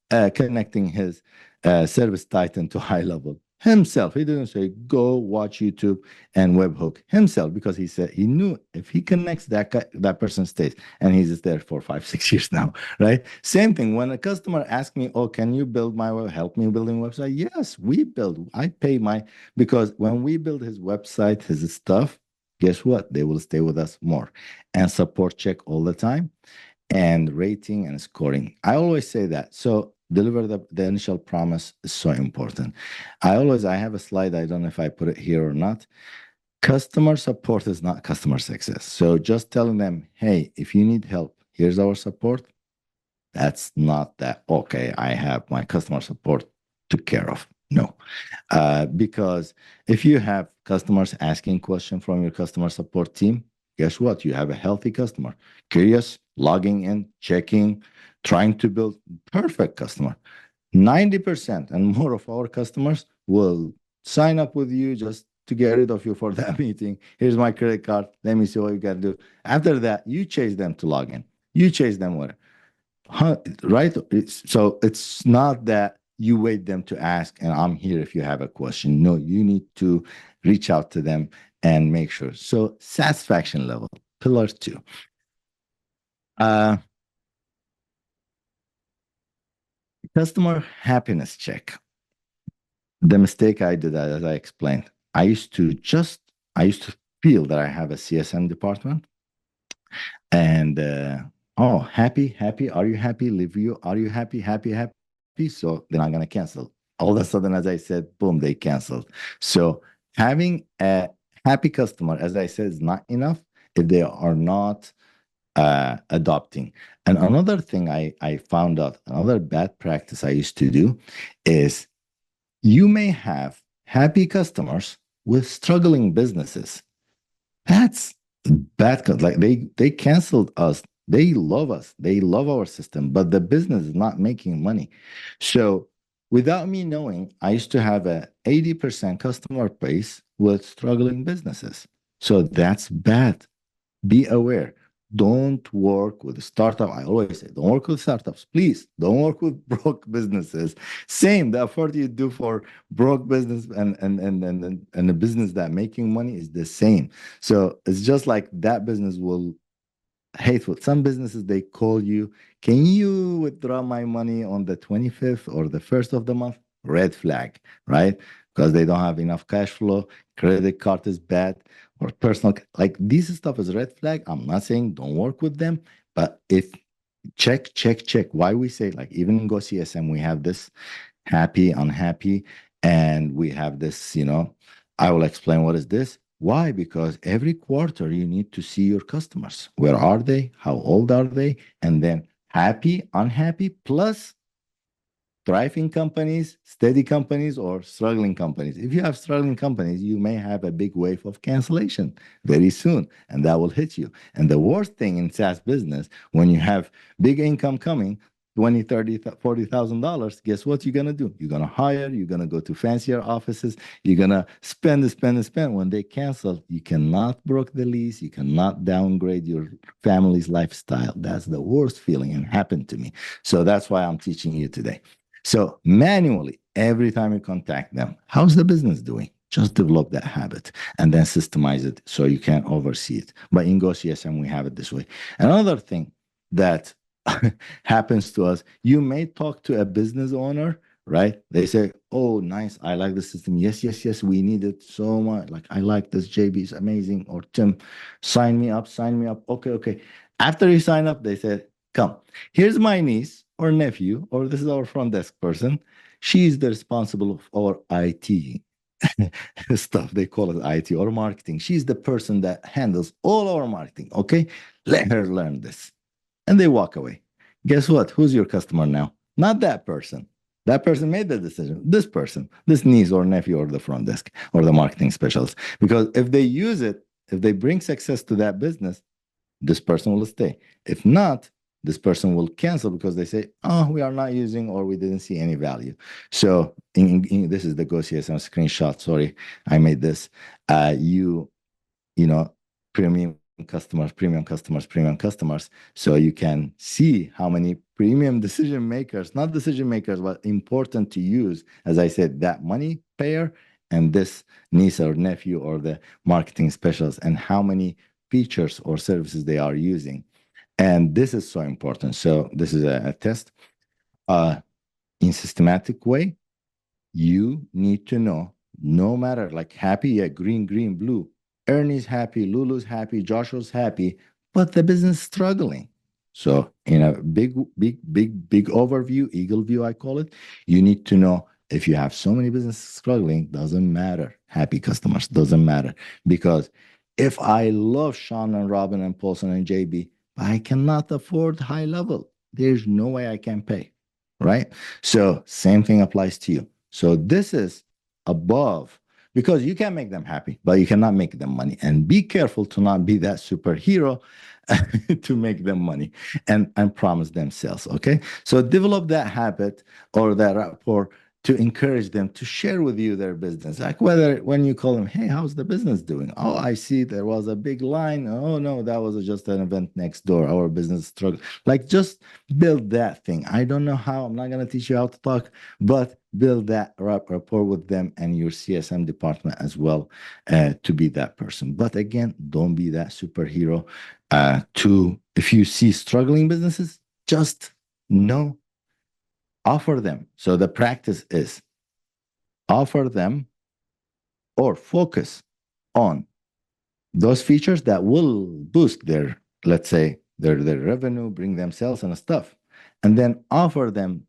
S2: connecting his service titan to HighLevel himself. He didn't say go watch YouTube and webhook himself, because he said he knew if he connects that person stays, and he's there for 5-6 years now, right? Same thing when a customer asks me, oh, can you build my help me building website? Yes, we build. I pay because when we build his website, his stuff, guess what? They will stay with us more, and support check all the time, and rating and scoring. I always say that. So deliver the initial promise is so important. I have a slide. I don't know if I put it here or not. Customer support is not customer success. So just telling them, hey, if you need help, here's our support. That's not that, okay, I have my customer support took care of. No, because if you have customers asking questions from your customer support team, guess what? You have a healthy customer, curious, logging in, checking, trying to build perfect customer. 90% and more of our customers will sign up with you just to get rid of you for that meeting. Here's my credit card. Let me see what you got to do. After that, you chase them to log in. You chase them where? Right? So it's not that you wait them to ask, and I'm here if you have a question. No, you need to reach out to them and make sure. So satisfaction level, pillar 2. Customer happiness check. The mistake I did, as I explained, I used to feel that I have a CSM department. And oh, happy, happy. Are you happy? Live you. Are you happy? Happy, happy. So then I'm gonna cancel. All of a sudden, as I said, boom, they canceled. So having a happy customer, as I said, is not enough if they are not adopting. And another thing I found out, another bad practice I used to do is you may have happy customers with struggling businesses. That's bad. Like they canceled us. They love us. They love our system, but the business is not making money. So without me knowing, I used to have a 80% customer base with struggling businesses. So that's bad. Be aware. Don't work with a startup. I always say, don't work with startups. Please don't work with broke businesses. Same, the effort you do for broke business and a business that making money is the same. So it's just like that business will hateful. Some businesses they call you, can you withdraw my money on the 25th or the 1st of the month? Red flag, right? Because they don't have enough cash flow, credit card is bad, or personal like this stuff is red flag. I'm not saying don't work with them, but if check. Why we say like even in Go CSM, we have this happy, unhappy, and we have this, I will explain what is this. Why? Because every quarter you need to see your customers. Where are they? How old are they? And then happy, unhappy, plus thriving companies, steady companies, or struggling companies. If you have struggling companies, you may have a big wave of cancellation very soon, and that will hit you. And the worst thing in SaaS business, when you have big income coming, 20, 30, $40,000, guess what you're gonna do? You're gonna hire, you're gonna go to fancier offices, you're gonna spend. When they cancel, you cannot break the lease, you cannot downgrade your family's lifestyle. That's the worst feeling and happened to me. So that's why I'm teaching you today. So manually, every time you contact them, how's the business doing? Just develop that habit and then systemize it so you can oversee it. But in Go CSM, we have it this way. Another thing that happens to us, you may talk to a business owner, right? They say, oh, nice. I like the system. Yes. We need it so much. Like, I like this. JB is amazing. Or Tim, sign me up. Okay. After you sign up, they said, come, here's my niece or nephew, or this is our front desk person. She's the responsible of our IT stuff. They call it IT or marketing. She's the person that handles all our marketing. Okay. Let her learn this. And they walk away. Guess what? Who's your customer now? Not that person. That person made the decision. This person, this niece or nephew or the front desk or the marketing specialist. Because if they use it, if they bring success to that business, this person will stay. If not, this person will cancel because they say, oh, we are not using or we didn't see any value. So this is the Go CSM screenshot. Sorry, I made this. Premium customers. So you can see how many premium decision makers, not decision makers, but important to use. As I said, that money payer and this niece or nephew or the marketing specialist and how many features or services they are using. And this is so important. So this is a test. In systematic way, you need to know, no matter like happy, yeah, green, blue. Ernie's happy, Lulu's happy, Joshua's happy, but the business is struggling. So in a big overview, eagle view, I call it, you need to know if you have so many businesses struggling, doesn't matter. Happy customers, doesn't matter. Because if I love Sean and Robin and Paulson and JB, I cannot afford HighLevel. There's no way I can pay, right? So same thing applies to you. So this is above because you can make them happy, but you cannot make them money. And be careful to not be that superhero to make them money and promise them sales. Okay. So develop that habit or that rapport to encourage them to share with you their business. Like when you call them, hey, how's the business doing? Oh, I see there was a big line. Oh no, that was just an event next door. Our business struggled. Like just build that thing. I don't know how. I'm not going to teach you how to talk, but build that rapport with them and your CSM department as well to be that person. But again, don't be that superhero. If you see struggling businesses, just know. Offer them. So the practice is offer them or focus on those features that will boost their let's say, their revenue, bring them sales and stuff, and then offer them,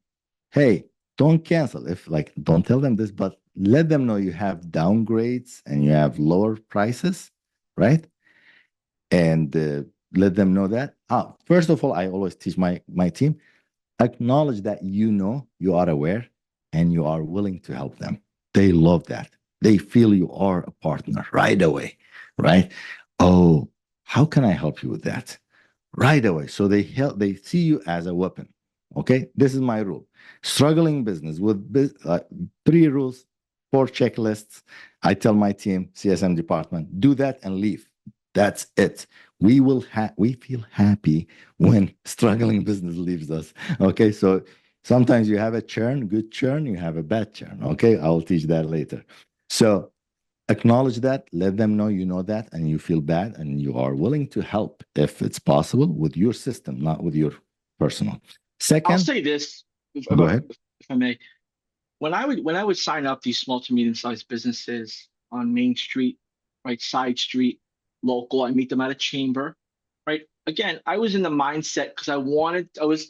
S2: hey, don't cancel. If like, don't tell them this, but let them know you have downgrades and you have lower prices, right? And let them know that. First of all, I always teach my team, acknowledge that you are aware and you are willing to help them. They love that. They feel you are a partner right away, right? Oh, how can I help you with that? Right away. So they see you as a weapon. Okay, this is my rule. Struggling business with 3 rules, 4 checklists. I tell my team, CSM department, do that and leave. That's it. We feel happy when struggling business leaves us. Okay, so sometimes you have a churn, good churn, you have a bad churn. Okay, I'll teach that later. So acknowledge that, let them know you know that, and you feel bad, and you are willing to help if it's possible with your system, not with your personal.
S1: I'll
S2: Second,
S1: say this,
S2: go ahead.
S1: if I may. When I would sign up these small to medium sized businesses on Main Street, right, side street, local, I meet them at a chamber, right? Again, I was in the mindset because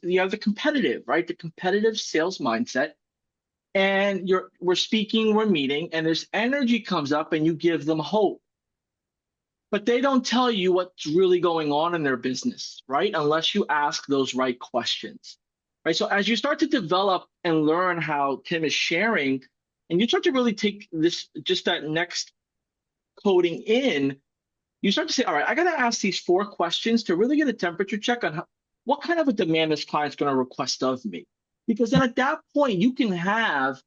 S1: the competitive, right? The competitive sales mindset. And we're speaking, we're meeting, and there's energy comes up and you give them hope. But they don't tell you what's really going on in their business, right? Unless you ask those right questions. Right. So as you start to develop and learn how Tim is sharing, and you start to really take that next coding in, you start to say, all right, I got to ask these 4 questions to really get a temperature check on what kind of a demand this client's going to request of me. Because then at that point, you can have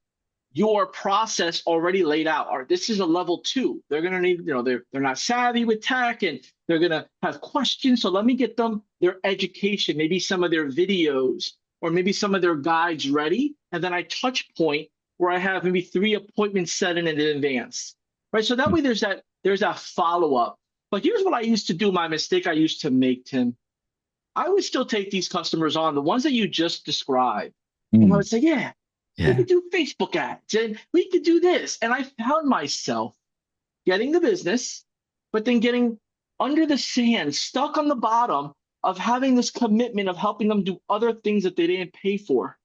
S1: your process already laid out. Or this is a level 2. They're going to need, they're not savvy with tech and they're going to have questions. So let me get them their education, maybe some of their videos, or maybe some of their guides ready, and then I touch point where I have maybe 3 appointments set in advance, right? So that way there's that follow-up. But here's what I used to do, my mistake I used to make, Tim. I would still take these customers on, the ones that you just described, and I would say, we could do Facebook ads, and we could do this. And I found myself getting the business, but then getting under the sand, stuck on the bottom, of having this commitment of helping them do other things that they didn't pay for.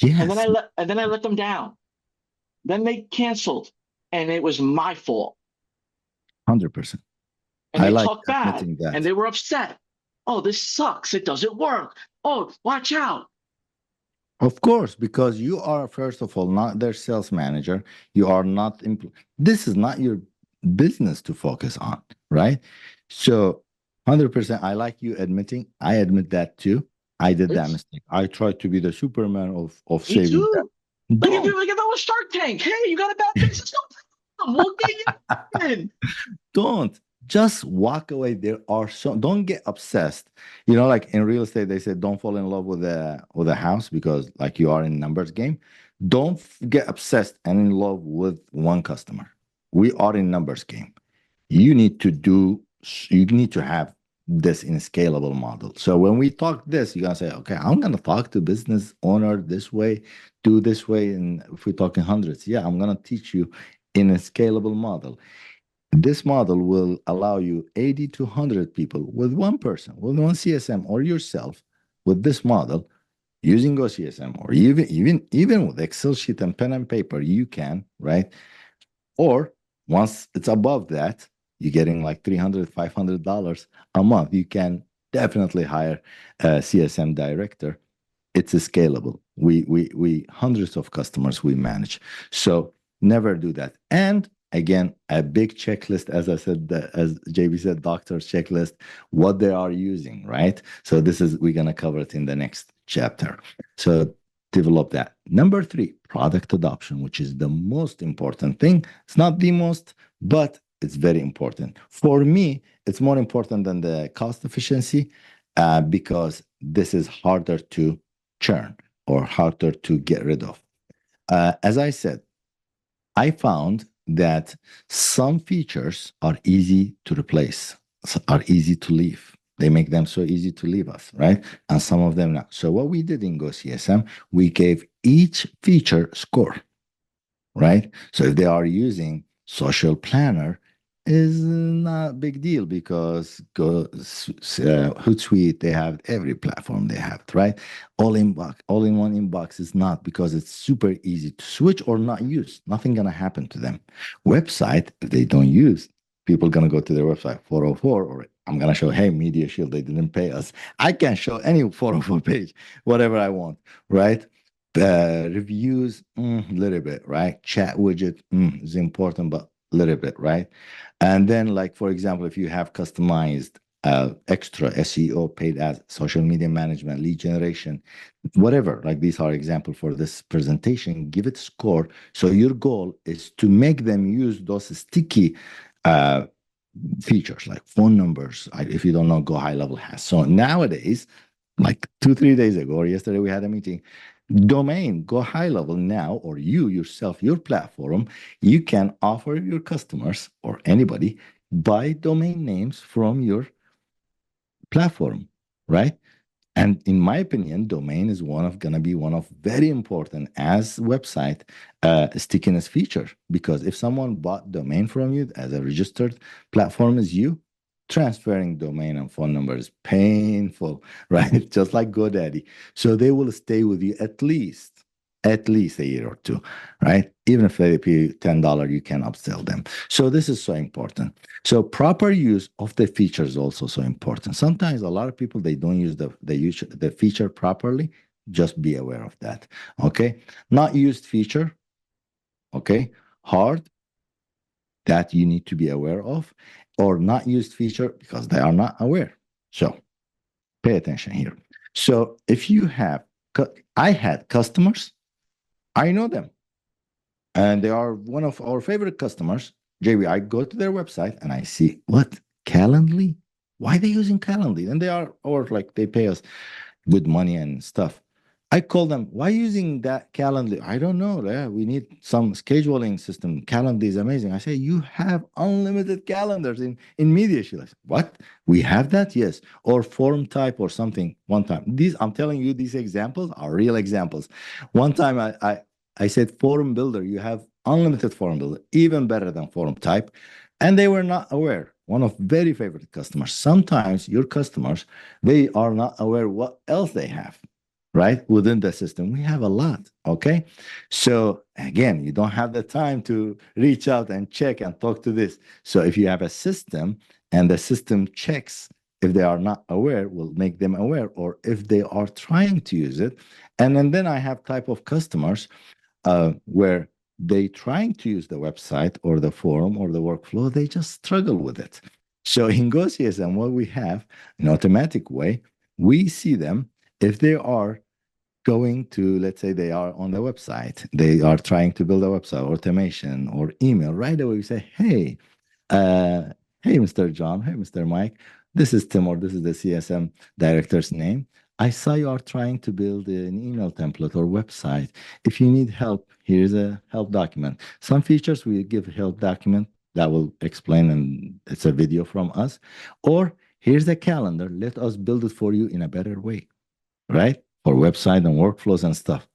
S2: Yes.
S1: And then I let them down. Then they canceled, and it was my fault.
S2: 100%.
S1: And they
S2: like
S1: talked bad, and they were upset. Oh, this sucks. It doesn't work. Oh, watch out.
S2: Of course, because you are, first of all, not their sales manager. You are not, this is not your business to focus on, right? So 100%, I like you admitting, I admit that too. I did that mistake. I tried to be the Superman of saving
S1: too.
S2: them.
S1: Like if that was Shark Tank. Hey, you got a bad business? No problem. We'll get you in.
S2: Don't. Just walk away. Don't get obsessed. Like in real estate, they say don't fall in love with a house because like you are in numbers game. Don't get obsessed and in love with one customer. We are in numbers game. You need to have this in a scalable model. So when we talk this, you're gonna say, okay, I'm gonna talk to business owner this way, do this way. And if we're talking hundreds, I'm gonna teach you in a scalable model. This model will allow you 80 to 100 people with one person, with one CSM or yourself. With this model, using GoCSM or even with Excel sheet and pen and paper, you can, right? Or once it's above that, you're getting like $300, $500 a month. You can definitely hire a CSM director. It's scalable. We hundreds of customers we manage. So never do that. And again, a big checklist, as I said, as JB said, doctor's checklist, what they are using, right? So we're going to cover it in the next chapter. So develop that. Number 3, product adoption, which is the most important thing. It's not the most, but it's very important. For me, it's more important than the cost efficiency because this is harder to churn or harder to get rid of. As I said, I found that some features are easy to replace, are easy to leave. They make them so easy to leave us, right? And some of them not. So what we did in GoCSM, we gave each feature score, right? So if they are using social planner, is not a big deal because Hootsuite, they have every platform they have it, right? All in one inbox is not, because it's super easy to switch or not use. Nothing gonna happen to them. Website, if they don't use, people gonna go to their website 404, or I'm gonna show, hey, MediaShield, they didn't pay us. I can show any 404 page, whatever I want, right? Reviews, little bit, right? Chat widget is important, but little bit, right? And then, like, for example, if you have customized extra SEO, paid ads, social media management, lead generation, whatever, like these are example for this presentation, give it score. So your goal is to make them use those sticky uh, features like phone numbers. If you don't know, Go High Level has. So nowadays, like 2, 3 days ago or yesterday, we had a meeting. Domain, Go High Level now, or you yourself, your platform, you can offer your customers or anybody buy domain names from your platform, right? And in my opinion, domain is gonna be one of very important as website stickiness feature, because if someone bought domain from you as a registered platform as you, transferring domain and phone number is painful, right? Just like GoDaddy. So they will stay with you at least a year or two, right? Even if they pay you $10, you can upsell them. So this is so important. So proper use of the feature is also so important. Sometimes a lot of people, they don't use the feature properly. Just be aware of that. Okay. Not used feature. Okay. Hard, that you need to be aware of, or not used feature because they are not aware. So pay attention here. So if you have, I had customers, I know them, and they are one of our favorite customers. JB, I go to their website and I see, what, Calendly? Why are they using Calendly? And they are, or like they pay us good money and stuff. I call them, why using that Calendly? I don't know. Yeah, we need some scheduling system. Calendly is amazing. I say, you have unlimited calendars in MediaShield. I say, what? We have that? Yes. Or form type or something one time. These, I'm telling you, these examples are real examples. One time I said, forum builder, you have unlimited forum builder, even better than forum type. And they were not aware. One of very favorite customers. Sometimes your customers, they are not aware what else they have, right? Within the system. We have a lot, okay? So again, you don't have the time to reach out and check and talk to this. So if you have a system and the system checks, if they are not aware, will make them aware, or if they are trying to use it. And then I have type of customers where they trying to use the website or the forum or the workflow, they just struggle with it. So in GoCSM, what we have in automatic way, we see them if they are going to, let's say they are on the website, they are trying to build a website, automation or email, right away we say, hey, hey, Mr. John, hey, Mr. Mike, this is Tim, or this is the CSM director's name. I saw you are trying to build an email template or website. If you need help, here's a help document. Some features we give help document that will explain, and it's a video from us. Or here's a calendar. Let us build it for you in a better way, right? For website and workflows and stuff.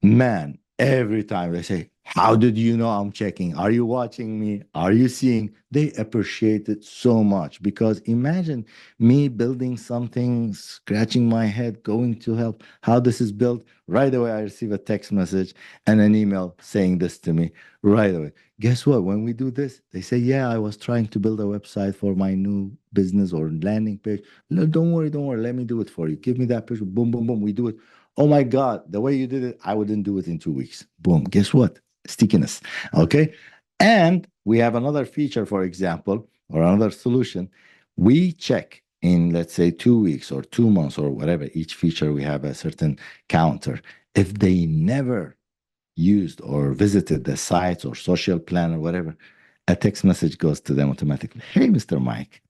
S2: Man, every time they say, how did you know I'm checking? Are you watching me? Are you seeing? They appreciate it so much, because imagine me building something, scratching my head, going to help how this is built. Right away, I receive a text message and an email saying this to me right away. Guess what? When we do this, they say, yeah, I was trying to build a website for my new business or landing page. No, don't worry, don't worry. Let me do it for you. Give me that picture. Boom, boom, boom. We do it. Oh my God, the way you did it, I wouldn't do it in 2 weeks. Boom. Guess what? Stickiness. Okay. And we have another feature, for example, or another solution. We check in, let's say, 2 weeks or 2 months or whatever, each feature we have a certain counter. If they never used or visited the sites or social plan or whatever, a text message goes to them automatically. Hey, Mr. Mike,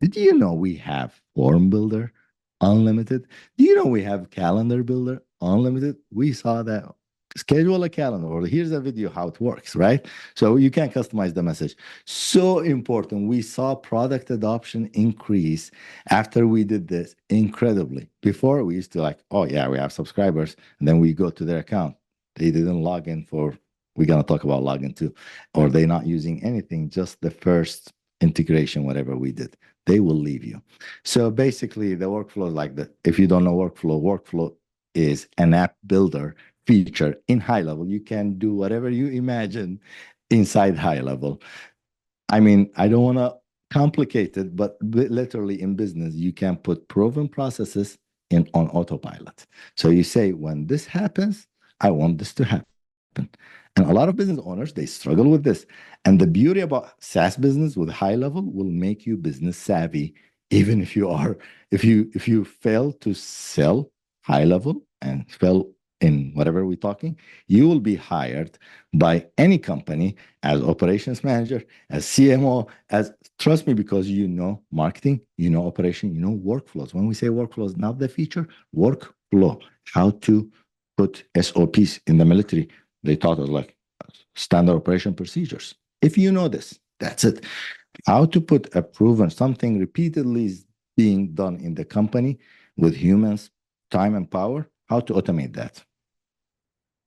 S2: did you know we have Form Builder Unlimited? Do you know we have Calendar Builder Unlimited? We saw that. Schedule a calendar, or here's a video how it works, right? So you can customize the message. So important. We saw product adoption increase after we did this incredibly. Before we used to like, oh yeah, we have subscribers, and then we go to their account. They didn't log in for we're going to talk about login too. Or they're not using anything, just the first integration, whatever we did. They will leave you. So basically, the workflow is like that. If you don't know workflow is an app builder feature in HighLevel. You can do whatever you imagine inside HighLevel. I mean, I don't want to complicate it, but literally in business, you can put proven processes on autopilot. So you say, when this happens, I want this to happen. And a lot of business owners, they struggle with this. And the beauty about SaaS business with HighLevel will make you business savvy, even if you fail to sell HighLevel and fail in whatever we're talking, you will be hired by any company as operations manager, as CMO, trust me, because you know marketing, you know operation, you know workflows. When we say workflows, not the feature, workflow, how to put SOPs in the military. They taught us like standard operation procedures. If you know this, that's it. How to put a proven something repeatedly is being done in the company with humans, time and power, how to automate that.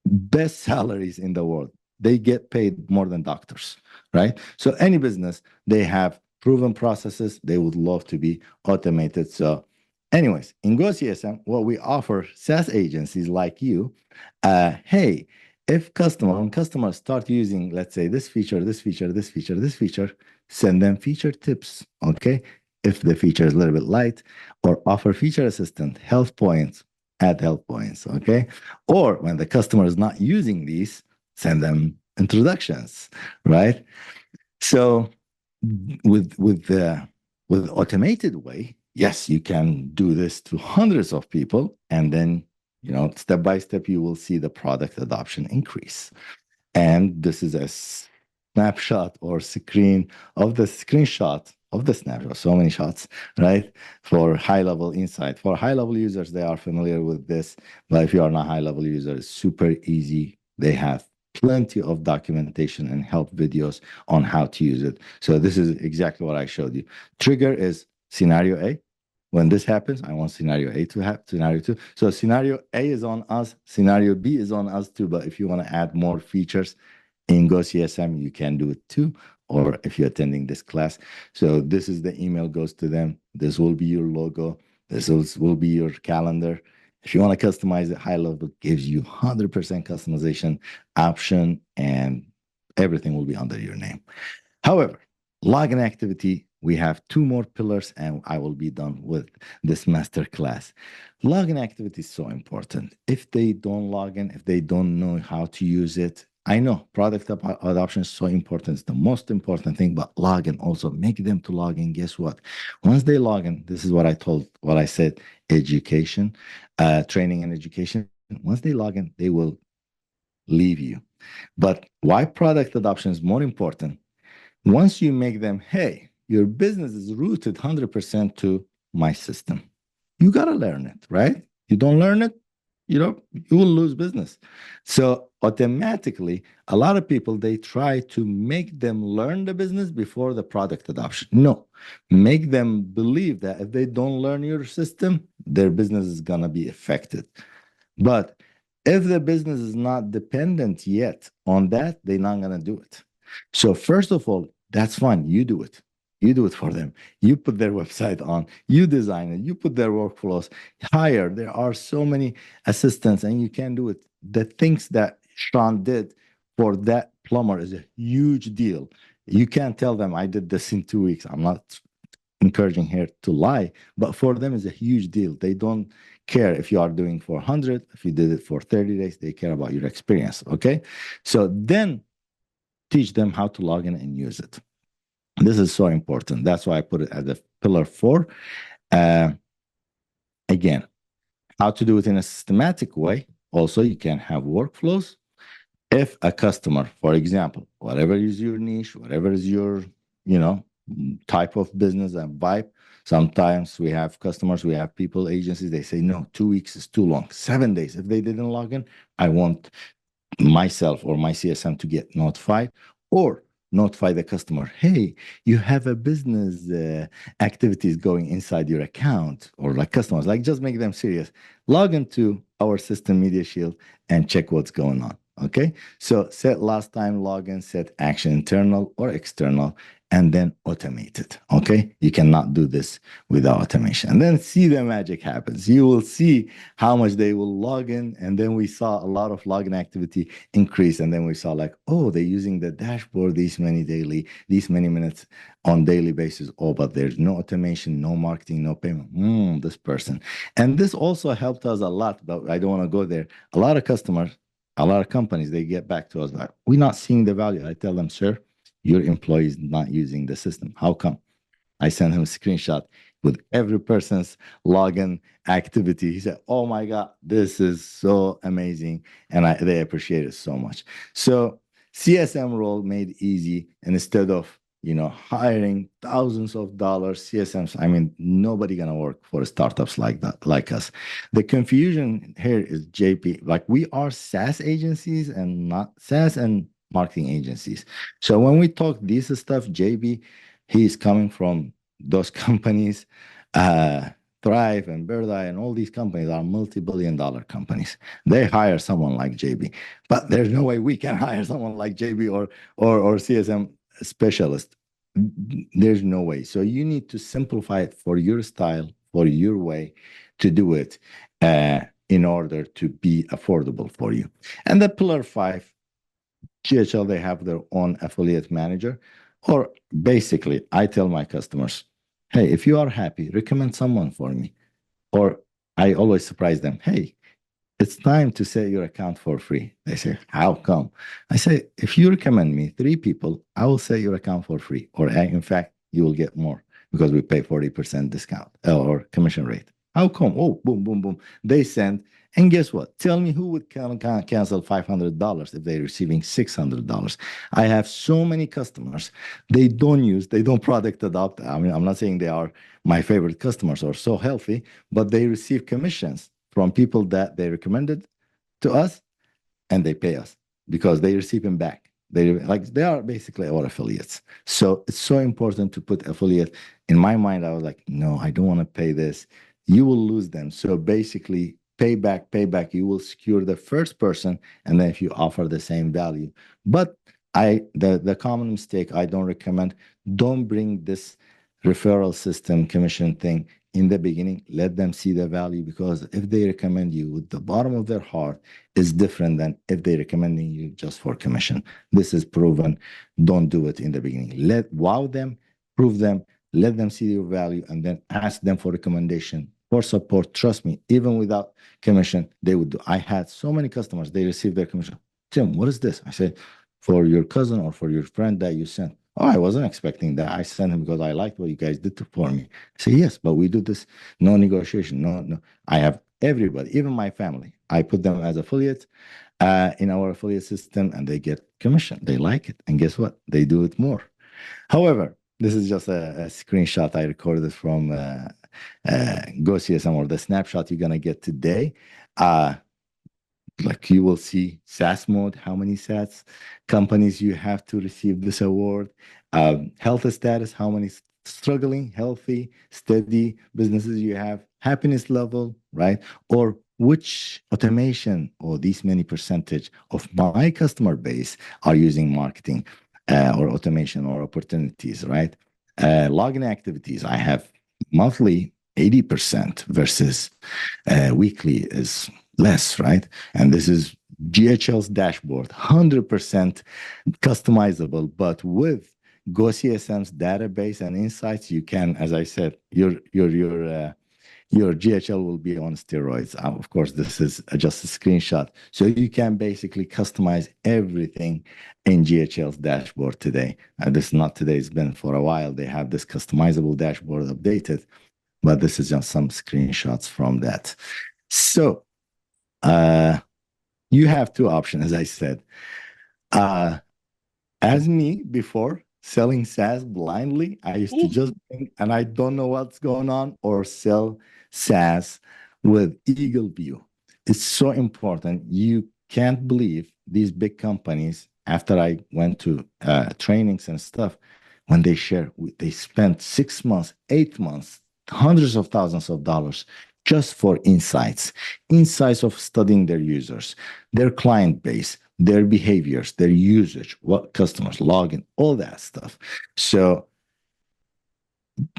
S2: Best salaries in the world. They get paid more than doctors, right? So any business, they have proven processes. They would love to be automated. So anyways, in GoCSM, what we offer SaaS agencies like you, hey, when customers start using, let's say, this feature, send them feature tips, okay? If the feature is a little bit light, or offer feature assistant, health points, add health points, okay? Or when the customer is not using these, send them introductions, right? So with automated way, yes, you can do this to hundreds of people, and then step by step you will see the product adoption increase. And this is a snapshot or screenshot of the snapshot, so many shots, right? For HighLevel insight. For HighLevel users, they are familiar with this, but if you are not HighLevel user, it's super easy. They have plenty of documentation and help videos on how to use it. So this is exactly what I showed you. Trigger is scenario A. When this happens, I want scenario A to happen, scenario 2. So scenario A is on us, scenario B is on us too, but if you want to add more features in GoCSM, you can do it too, or if you're attending this class. So this is the email goes to them. This will be your logo. This will be your calendar. If you want to customize it, HighLevel gives you 100% customization option, and everything will be under your name. However, login activity, we have 2 more pillars, and I will be done with this masterclass. Login activity is so important. If they don't log in, if they don't know how to use it, I know product adoption is so important. It's the most important thing, but login also, make them to log in. Guess what? Once they log in, this is what I said, education, training and education. Once they log in, they will leave you. But why product adoption is more important? Once you make them, hey, your business is rooted 100% to my system. You got to learn it, right? You don't learn it, you will lose business. So automatically, a lot of people, they try to make them learn the business before the product adoption. No, make them believe that if they don't learn your system, their business is going to be affected. But if the business is not dependent yet on that, they're not going to do it. So first of all, that's fine. You do it. You do it for them. You put their website on, you design it, you put their workflows, hire. There are so many assistants, and you can do it. The things that Sean did for that plumber is a huge deal. You can't tell them, I did this in 2 weeks. I'm not encouraging here to lie, but for them it's a huge deal. They don't care if you are doing for 100, if you did it for 30 days, they care about your experience, okay? So then teach them how to log in and use it. This is so important. That's why I put it as a pillar 4. Again, how to do it in a systematic way. Also, you can have workflows. If a customer, for example, whatever is your niche, whatever is your, type of business and vibe, sometimes we have customers, we have people, agencies, they say, no, 2 weeks is too long. 7 days. If they didn't log in, I want myself or my CSM to get notified, or notify the customer, hey, you have a business activities going inside your account, or like customers, like just make them serious. Log into our system, MediaShield, and check what's going on. Okay, so set last time login, set action internal or external, and then automate it. Okay, you cannot do this without automation. And then see the magic happens. You will see how much they will log in. And then we saw a lot of login activity increase. And then we saw like, oh, they're using the dashboard these many minutes on daily basis. Oh, but there's no automation, no marketing, no payment. This person. And this also helped us a lot, but I don't want to go there. A lot of customers, a lot of companies, they get back to us like, we're not seeing the value. I tell them, sir, your employee is not using the system. How come? I sent him a screenshot with every person's login activity. He said, oh my God, this is so amazing. And they appreciate it so much. So CSM role made easy. And instead of, hiring thousands of dollars, CSMs, I mean, nobody gonna work for startups like that, like us. The confusion here is JP, like we are SaaS agencies and not SaaS and marketing agencies. So when we talk this stuff, JB, he's coming from those companies, Thrive and Birdeye and all these companies are multi-billion-dollar companies. They hire someone like JB, but there's no way we can hire someone like JB or CSM specialist. There's no way. So you need to simplify it for your style, for your way to do it in order to be affordable for you. And the pillar 5, GHL, they have their own affiliate manager. Or basically, I tell my customers, hey, if you are happy, recommend someone for me. Or I always surprise them, hey, it's time to set your account for free. They say, how come? I say, if you recommend me 3 people, I will set your account for free. Or in fact, you will get more because we pay 40% discount or commission rate. How come? Oh, boom, boom, boom. They send. And guess what? Tell me who would cancel $500 if they're receiving $600. I have so many customers. They don't product adopt. I mean, I'm not saying they are my favorite customers or so healthy, but they receive commissions from people that they recommended to us, and they pay us because they receive them back. They are basically our affiliates. So it's so important to put affiliate. In my mind, I was like, no, I don't want to pay this. You will lose them. So basically, payback. You will secure the first person, and then if you offer the same value. But the common mistake I don't recommend, don't bring this referral system commission thing in the beginning. Let them see the value, because if they recommend you with the bottom of their heart is different than if they're recommending you just for commission. This is proven. Don't do it in the beginning. Wow them, prove them, let them see your value, and then ask them for recommendation, for support. Trust me, even without commission, they would do. I had so many customers, they received their commission. Tim, what is this? I said, for your cousin or for your friend that you sent. Oh, I wasn't expecting that. I sent him because I liked what you guys did for me. I say, yes, but we do this, no negotiation, no. I have everybody, even my family. I put them as affiliates in our affiliate system, and they get commission. They like it. And guess what? They do it more. However, this is just a screenshot I recorded from GoCSM, or the snapshot you're going to get today. Like you will see SaaS mode, how many SaaS companies you have to receive this award, health status, how many struggling, healthy, steady businesses you have, happiness level, right? Or which automation or these many percentage of my customer base are using marketing or automation or opportunities, right? Login activities, I have monthly 80% versus weekly is less, right? And this is GHL's dashboard, 100% customizable, but with GoCSM's database and insights, you can, as I said, your GHL will be on steroids. Of course, this is just a screenshot. So you can basically customize everything in GHL's dashboard today. This is not today, it's been for a while. They have this customizable dashboard updated, but this is just some screenshots from that. So you have 2 options, as I said. As me before, selling SaaS blindly, I used to just think, and I don't know what's going on, or sell SaaS with eagle view. It's so important. You can't believe these big companies, after I went to trainings and stuff, when they share, they spent 6 months, 8 months, hundreds of thousands of dollars just for insights of studying their users, their client base, their behaviors, their usage, what customers log in, all that stuff. So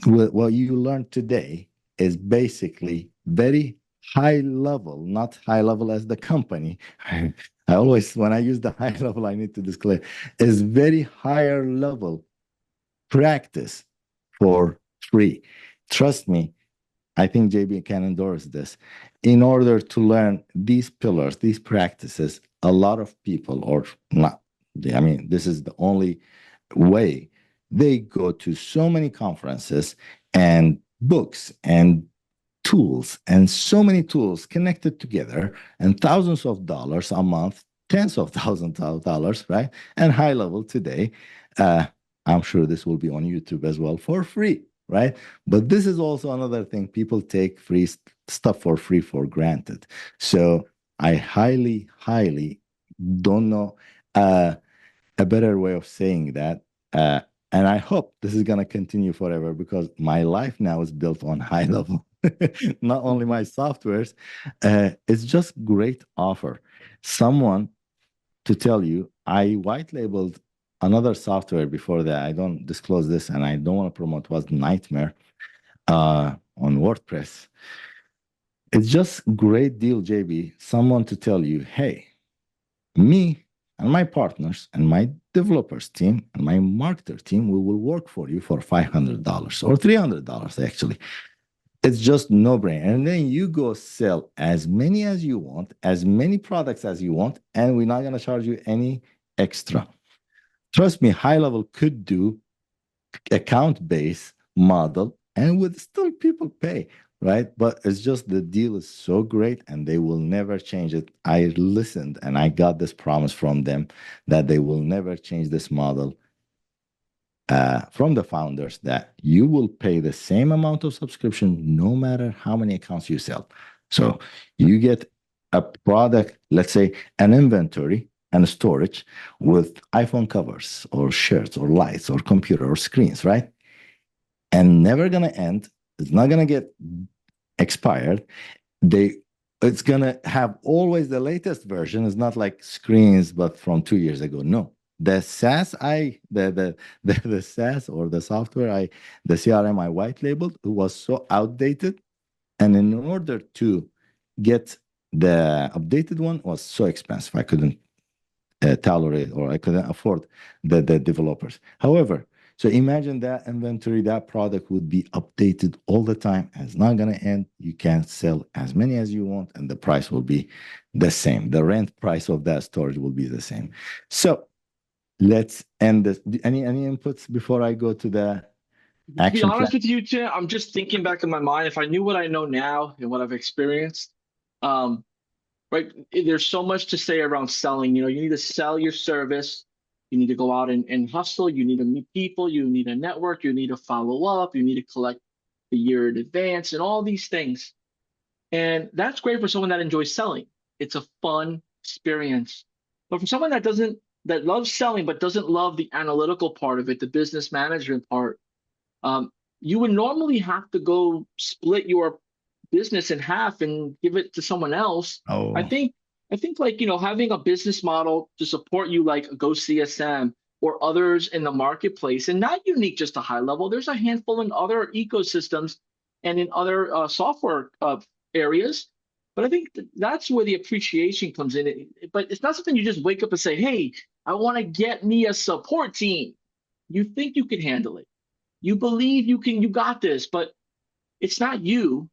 S2: what you learned today is basically very high level, not high level as the company. I always, when I use the high level, I need to disclose, is very higher level practice for free. Trust me, I think JB can endorse this. In order to learn these pillars, these practices, a lot of people, or not, I mean, this is the only way, they go to so many conferences and books and tools, and so many tools connected together, and thousands of dollars a month, tens of thousands of dollars, right? And HighLevel today, I'm sure this will be on YouTube as well for free, right? But this is also another thing. People take free stuff for free for granted. So I highly, highly don't know a better way of saying that. And I hope this is going to continue forever, because my life now is built on HighLevel. Not only my softwares, it's just great offer. Someone to tell you, I white labeled another software before that. I don't disclose this, and I don't want to promote, was Nightmare on WordPress. It's just great deal, JB. Someone to tell you, hey, me and my partners and my developers team and my marketer team, we will work for you for $500 or $300 actually. It's just no brainer. And then you go sell as many as you want, as many products as you want, and we're not going to charge you any extra. Trust me, HighLevel could do account-based model and would still people pay, right? But it's just the deal is so great and they will never change it. I listened and I got this promise from them that they will never change this model from the founders, that you will pay the same amount of subscription no matter how many accounts you sell. So you get a product, let's say an inventory and a storage with iPhone covers or shirts or lights or computer or screens, right? And never gonna end. It's not gonna get expired. It's gonna have always the latest version. It's not like screens, but from 2 years ago. No, the SaaS the SaaS or the software the CRM I white labeled, it was so outdated, and in order to get the updated one was so expensive. I couldn't tolerate, or I couldn't afford the developers. However, so imagine that inventory, that product would be updated all the time, and it's not going to end. You can sell as many as you want, and the price will be the same. The rent price of that storage will be the same. So let's end this. Any inputs before I go to the action?
S1: To be honest with you, Tim, I'm just thinking back in my mind. If I knew what I know now and what I've experienced, right? There's so much to say around selling. You know, you need to sell your service. You need to go out and hustle. You need to meet people. You need a network. You need to follow up. You need to collect the year in advance and all these things. And that's great for someone that enjoys selling. It's a fun experience. But for someone that loves selling but doesn't love the analytical part of it, the business management part, you would normally have to go split your business in half and give it to someone else.
S2: Oh.
S1: I think like, you know, having a business model to support you like GoCSM or others in the marketplace, and not unique just to HighLevel. There's a handful in other ecosystems and in other software areas. But I think that's where the appreciation comes in. But it's not something you just wake up and say, hey, I want to get me a support team. You think you can handle it. You believe you got this, but it's not you.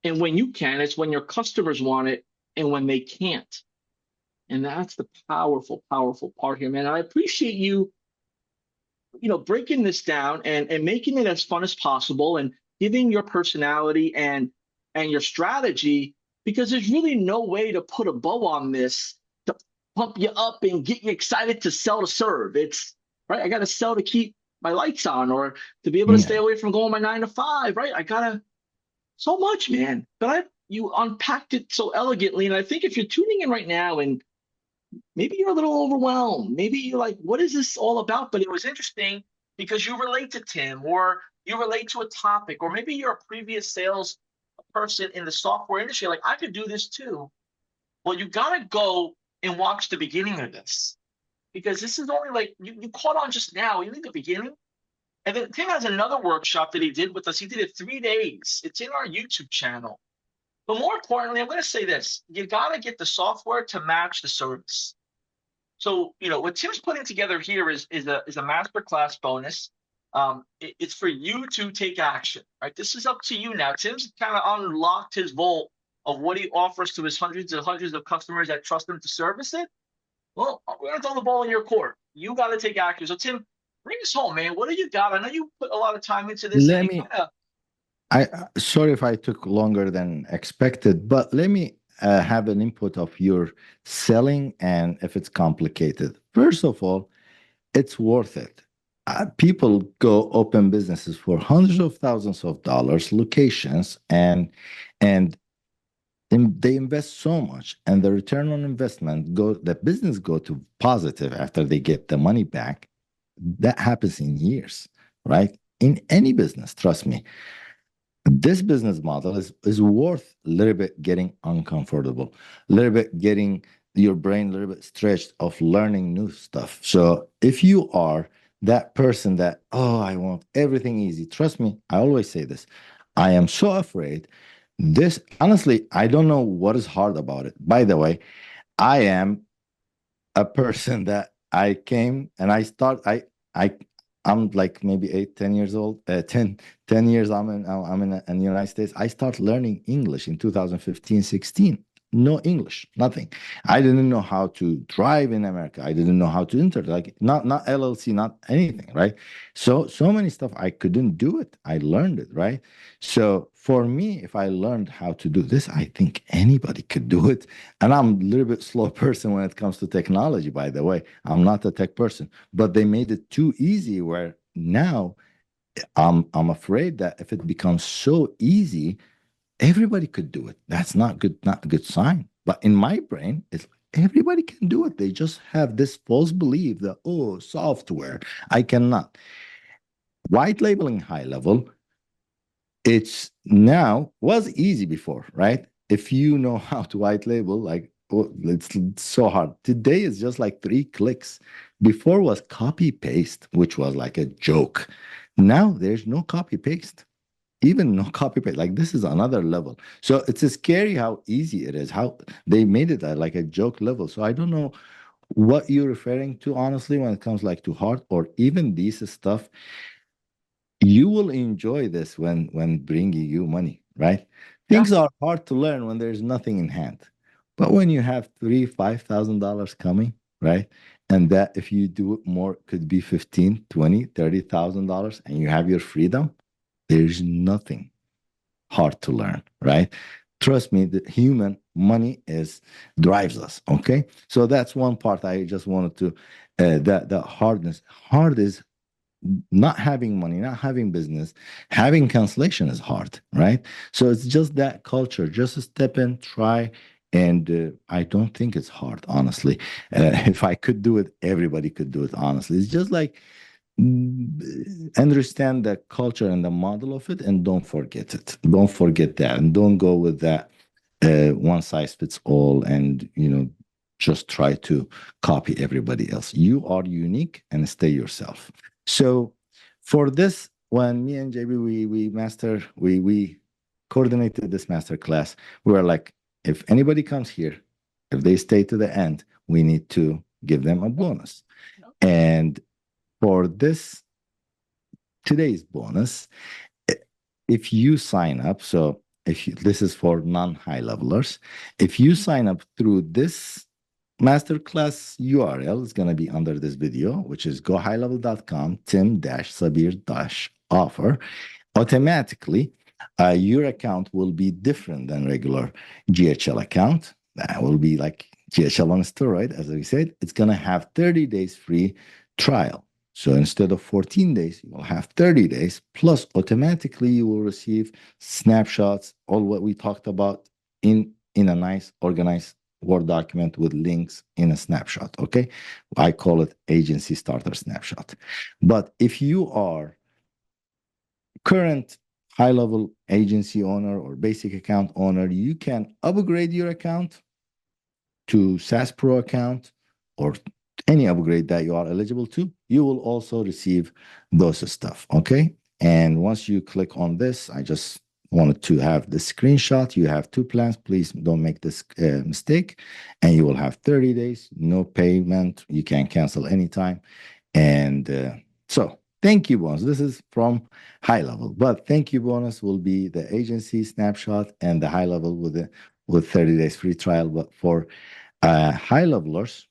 S1: And when you can, it's when your customers want it and when they can't. And that's the powerful, powerful part here, man. I appreciate you, breaking this down and making it as fun as possible and giving your personality and your strategy, because there's really no way to put a bow on this to pump you up and get you excited to sell to serve. It's right. I got to sell to keep my lights on, or to be able to stay away from going my 9 to 5, right? I gotta so much, man. But you unpacked it so elegantly, and I think if you're tuning in right now and maybe you're a little overwhelmed, maybe you're like, what is this all about? But it was interesting because you relate to Tim, or you relate to a topic, or maybe you're a previous sales person in the software industry. Like, I could do this too. Well, you gotta go and watch the beginning of this, because this is only like you caught on just now. You need the beginning. And then Tim has another workshop that he did with us. He did it 3 days. It's in our YouTube channel. But more importantly, I'm going to say this. You got to get the software to match the service. So, what Tim's putting together here is a masterclass bonus. It's for you to take action, right? This is up to you now. Tim's kind of unlocked his vault of what he offers to his hundreds and hundreds of customers that trust him to service it. Well, we're going to throw the ball in your court. You got to take action. So, Tim, bring us home, man. What do you got? I know you put a lot of time into this.
S2: Let me. Sorry if I took longer than expected, but let me have an input of your selling and if it's complicated. First of all, it's worth it. People go open businesses for hundreds of thousands of dollars, locations, and they invest so much, and the return on investment the business go to positive after they get the money back. That happens in years, right? In any business, trust me. This business model is worth a little bit getting uncomfortable, a little bit getting your brain a little bit stretched of learning new stuff. So if you are that person that, oh, I want everything easy, trust me, I always say this. I am so afraid. This, honestly, I don't know what is hard about it. By the way, I am a person that I came and I'm like maybe 8-10 years old. 10 years I'm in the United States. I start learning English in 2015-16. No English, nothing. I didn't know how to drive in America. I didn't know how to enter, like not LLC, not anything, right? So many stuff I couldn't do it. I learned it, right? So for me, if I learned how to do this, I think anybody could do it. And I'm a little bit slow person when it comes to technology, by the way. I'm not a tech person, but they made it too easy where now I'm afraid that if it becomes so easy, everybody could do it. That's not a good sign. But in my brain, it's everybody can do it. They just have this false belief that, oh, software, I cannot. White labeling HighLevel, it's now was easy before, right? If you know how to white label, like, oh, it's so hard. Today is just like 3 clicks. Before was copy paste, which was like a joke. Now there's no copy paste. Even no copy paste. Like, this is another level. So it's scary how easy it is, how they made it like a joke level. So I don't know what you're referring to, honestly, when it comes like to hard or even this stuff. You will enjoy this when bringing you money, right? Things are hard to learn when there's nothing in hand. But when you have $3,000-$5,000 coming, right? And that if you do it more could be $15,000, $20,000, $30,000, and you have your freedom, there's nothing hard to learn, right? Trust me, the human money drives us. Okay, so that's one part I just wanted to. The hard is not having money, not having business, having cancellation is hard, right? So it's just that culture. Just step in, try, and I don't think it's hard, honestly. If I could do it, everybody could do it. Honestly, it's just like understand the culture and the model of it, and don't forget it. Don't forget that, and don't go with that one size fits all, and just try to copy everybody else. You are unique, and stay yourself. So for this, when me and JB we coordinated this master class, we were like, if anybody comes here, if they stay to the end, we need to give them a bonus. And for today's bonus, if you sign up, so this is for non-high levelers, if you sign up through this masterclass URL, is going to be under this video, which is gohighlevel.com, tim-sabir-offer, automatically your account will be different than regular GHL account. That will be like GHL on steroid, as we said. It's going to have 30 days free trial. So instead of 14 days, you will have 30 days, plus automatically you will receive snapshots, all what we talked about in a nice organized Word document with links in a snapshot, okay? I call it agency starter snapshot. But if you are current high-level agency owner or basic account owner, you can upgrade your account to SaaS Pro account or any upgrade that you are eligible to, you will also receive those stuff. Okay. And once you click on this, I just wanted to have the screenshot. You have two plans. Please don't make this mistake. And you will have 30 days, no payment. You can cancel anytime. And so thank you bonus. This is from HighLevel, but thank you bonus will be the agency snapshot and the HighLevel with 30 days free trial. But for high levelers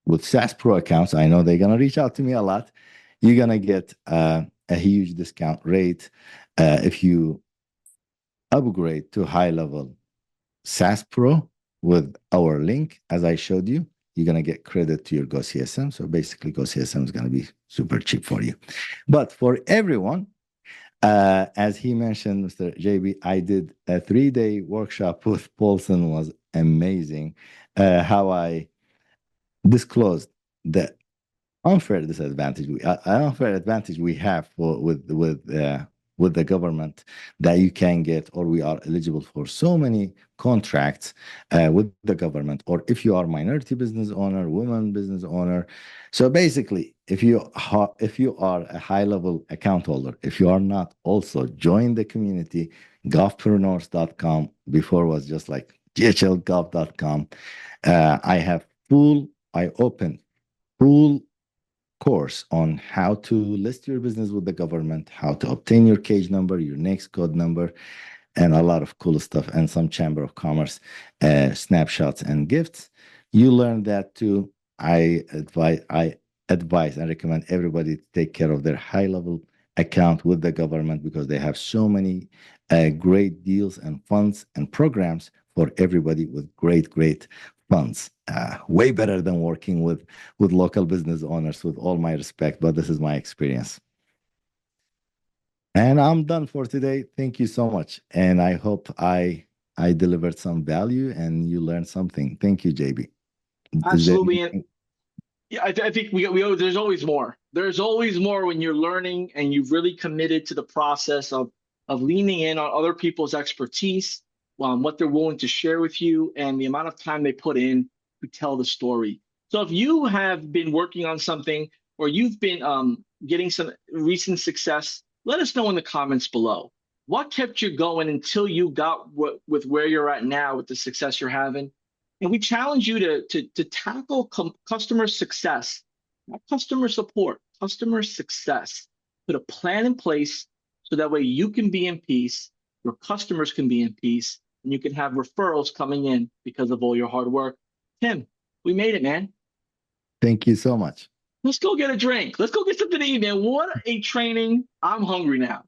S2: with SaaS Pro accounts, I know they're gonna reach out to me a lot. You're gonna get a huge discount rate if you upgrade to HighLevel SaaS Pro with our link, as I showed you. You're going to get credit to your GoCSM. So basically, GoCSM is going to be super cheap for you. But for everyone, as he mentioned, Mr. JB, I did a 3-day workshop with Paulson. Was amazing. How I disclosed the unfair advantage we have with the government that you can get, or we are eligible for so many contracts with the government, or if you are minority business owner, woman business owner. So basically, if you are a high-level account holder, if you are not, also join the community, golfpreneurs.com. Before was just like ghlgolf.com. I opened full course on how to list your business with the government, how to obtain your cage number, your next code number, and a lot of cool stuff, and some Chamber of Commerce snapshots and gifts. You learn that too. I advise and recommend everybody to take care of their high-level account with the government, because they have so many great deals and funds and programs for everybody with great funds. Way better than working with local business owners, with all my respect, but this is my experience. And I'm done for today. Thank you so much. And I hope I delivered some value and you learned something. Thank you, JB.
S1: Absolutely. And yeah, I think we there's always more. There's always more when you're learning and you've really committed to the process of leaning in on other people's expertise, what they're willing to share with you, and the amount of time they put in to tell the story. So if you have been working on something, or you've been getting some recent success, let us know in the comments below. What kept you going until you got with where you're at now with the success you're having? And we challenge you to tackle customer success, not customer support, customer success. Put a plan in place so that way you can be in peace, your customers can be in peace, and you can have referrals coming in because of all your hard work. Tim, we made it, man.
S2: Thank you so much.
S1: Let's go get a drink. Let's go get something to eat, man. What a training. I'm hungry now.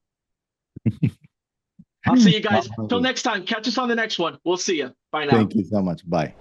S1: I'll see you guys. Till next time. Catch us on the next one. We'll see you. Bye now.
S2: Thank you so much. Bye.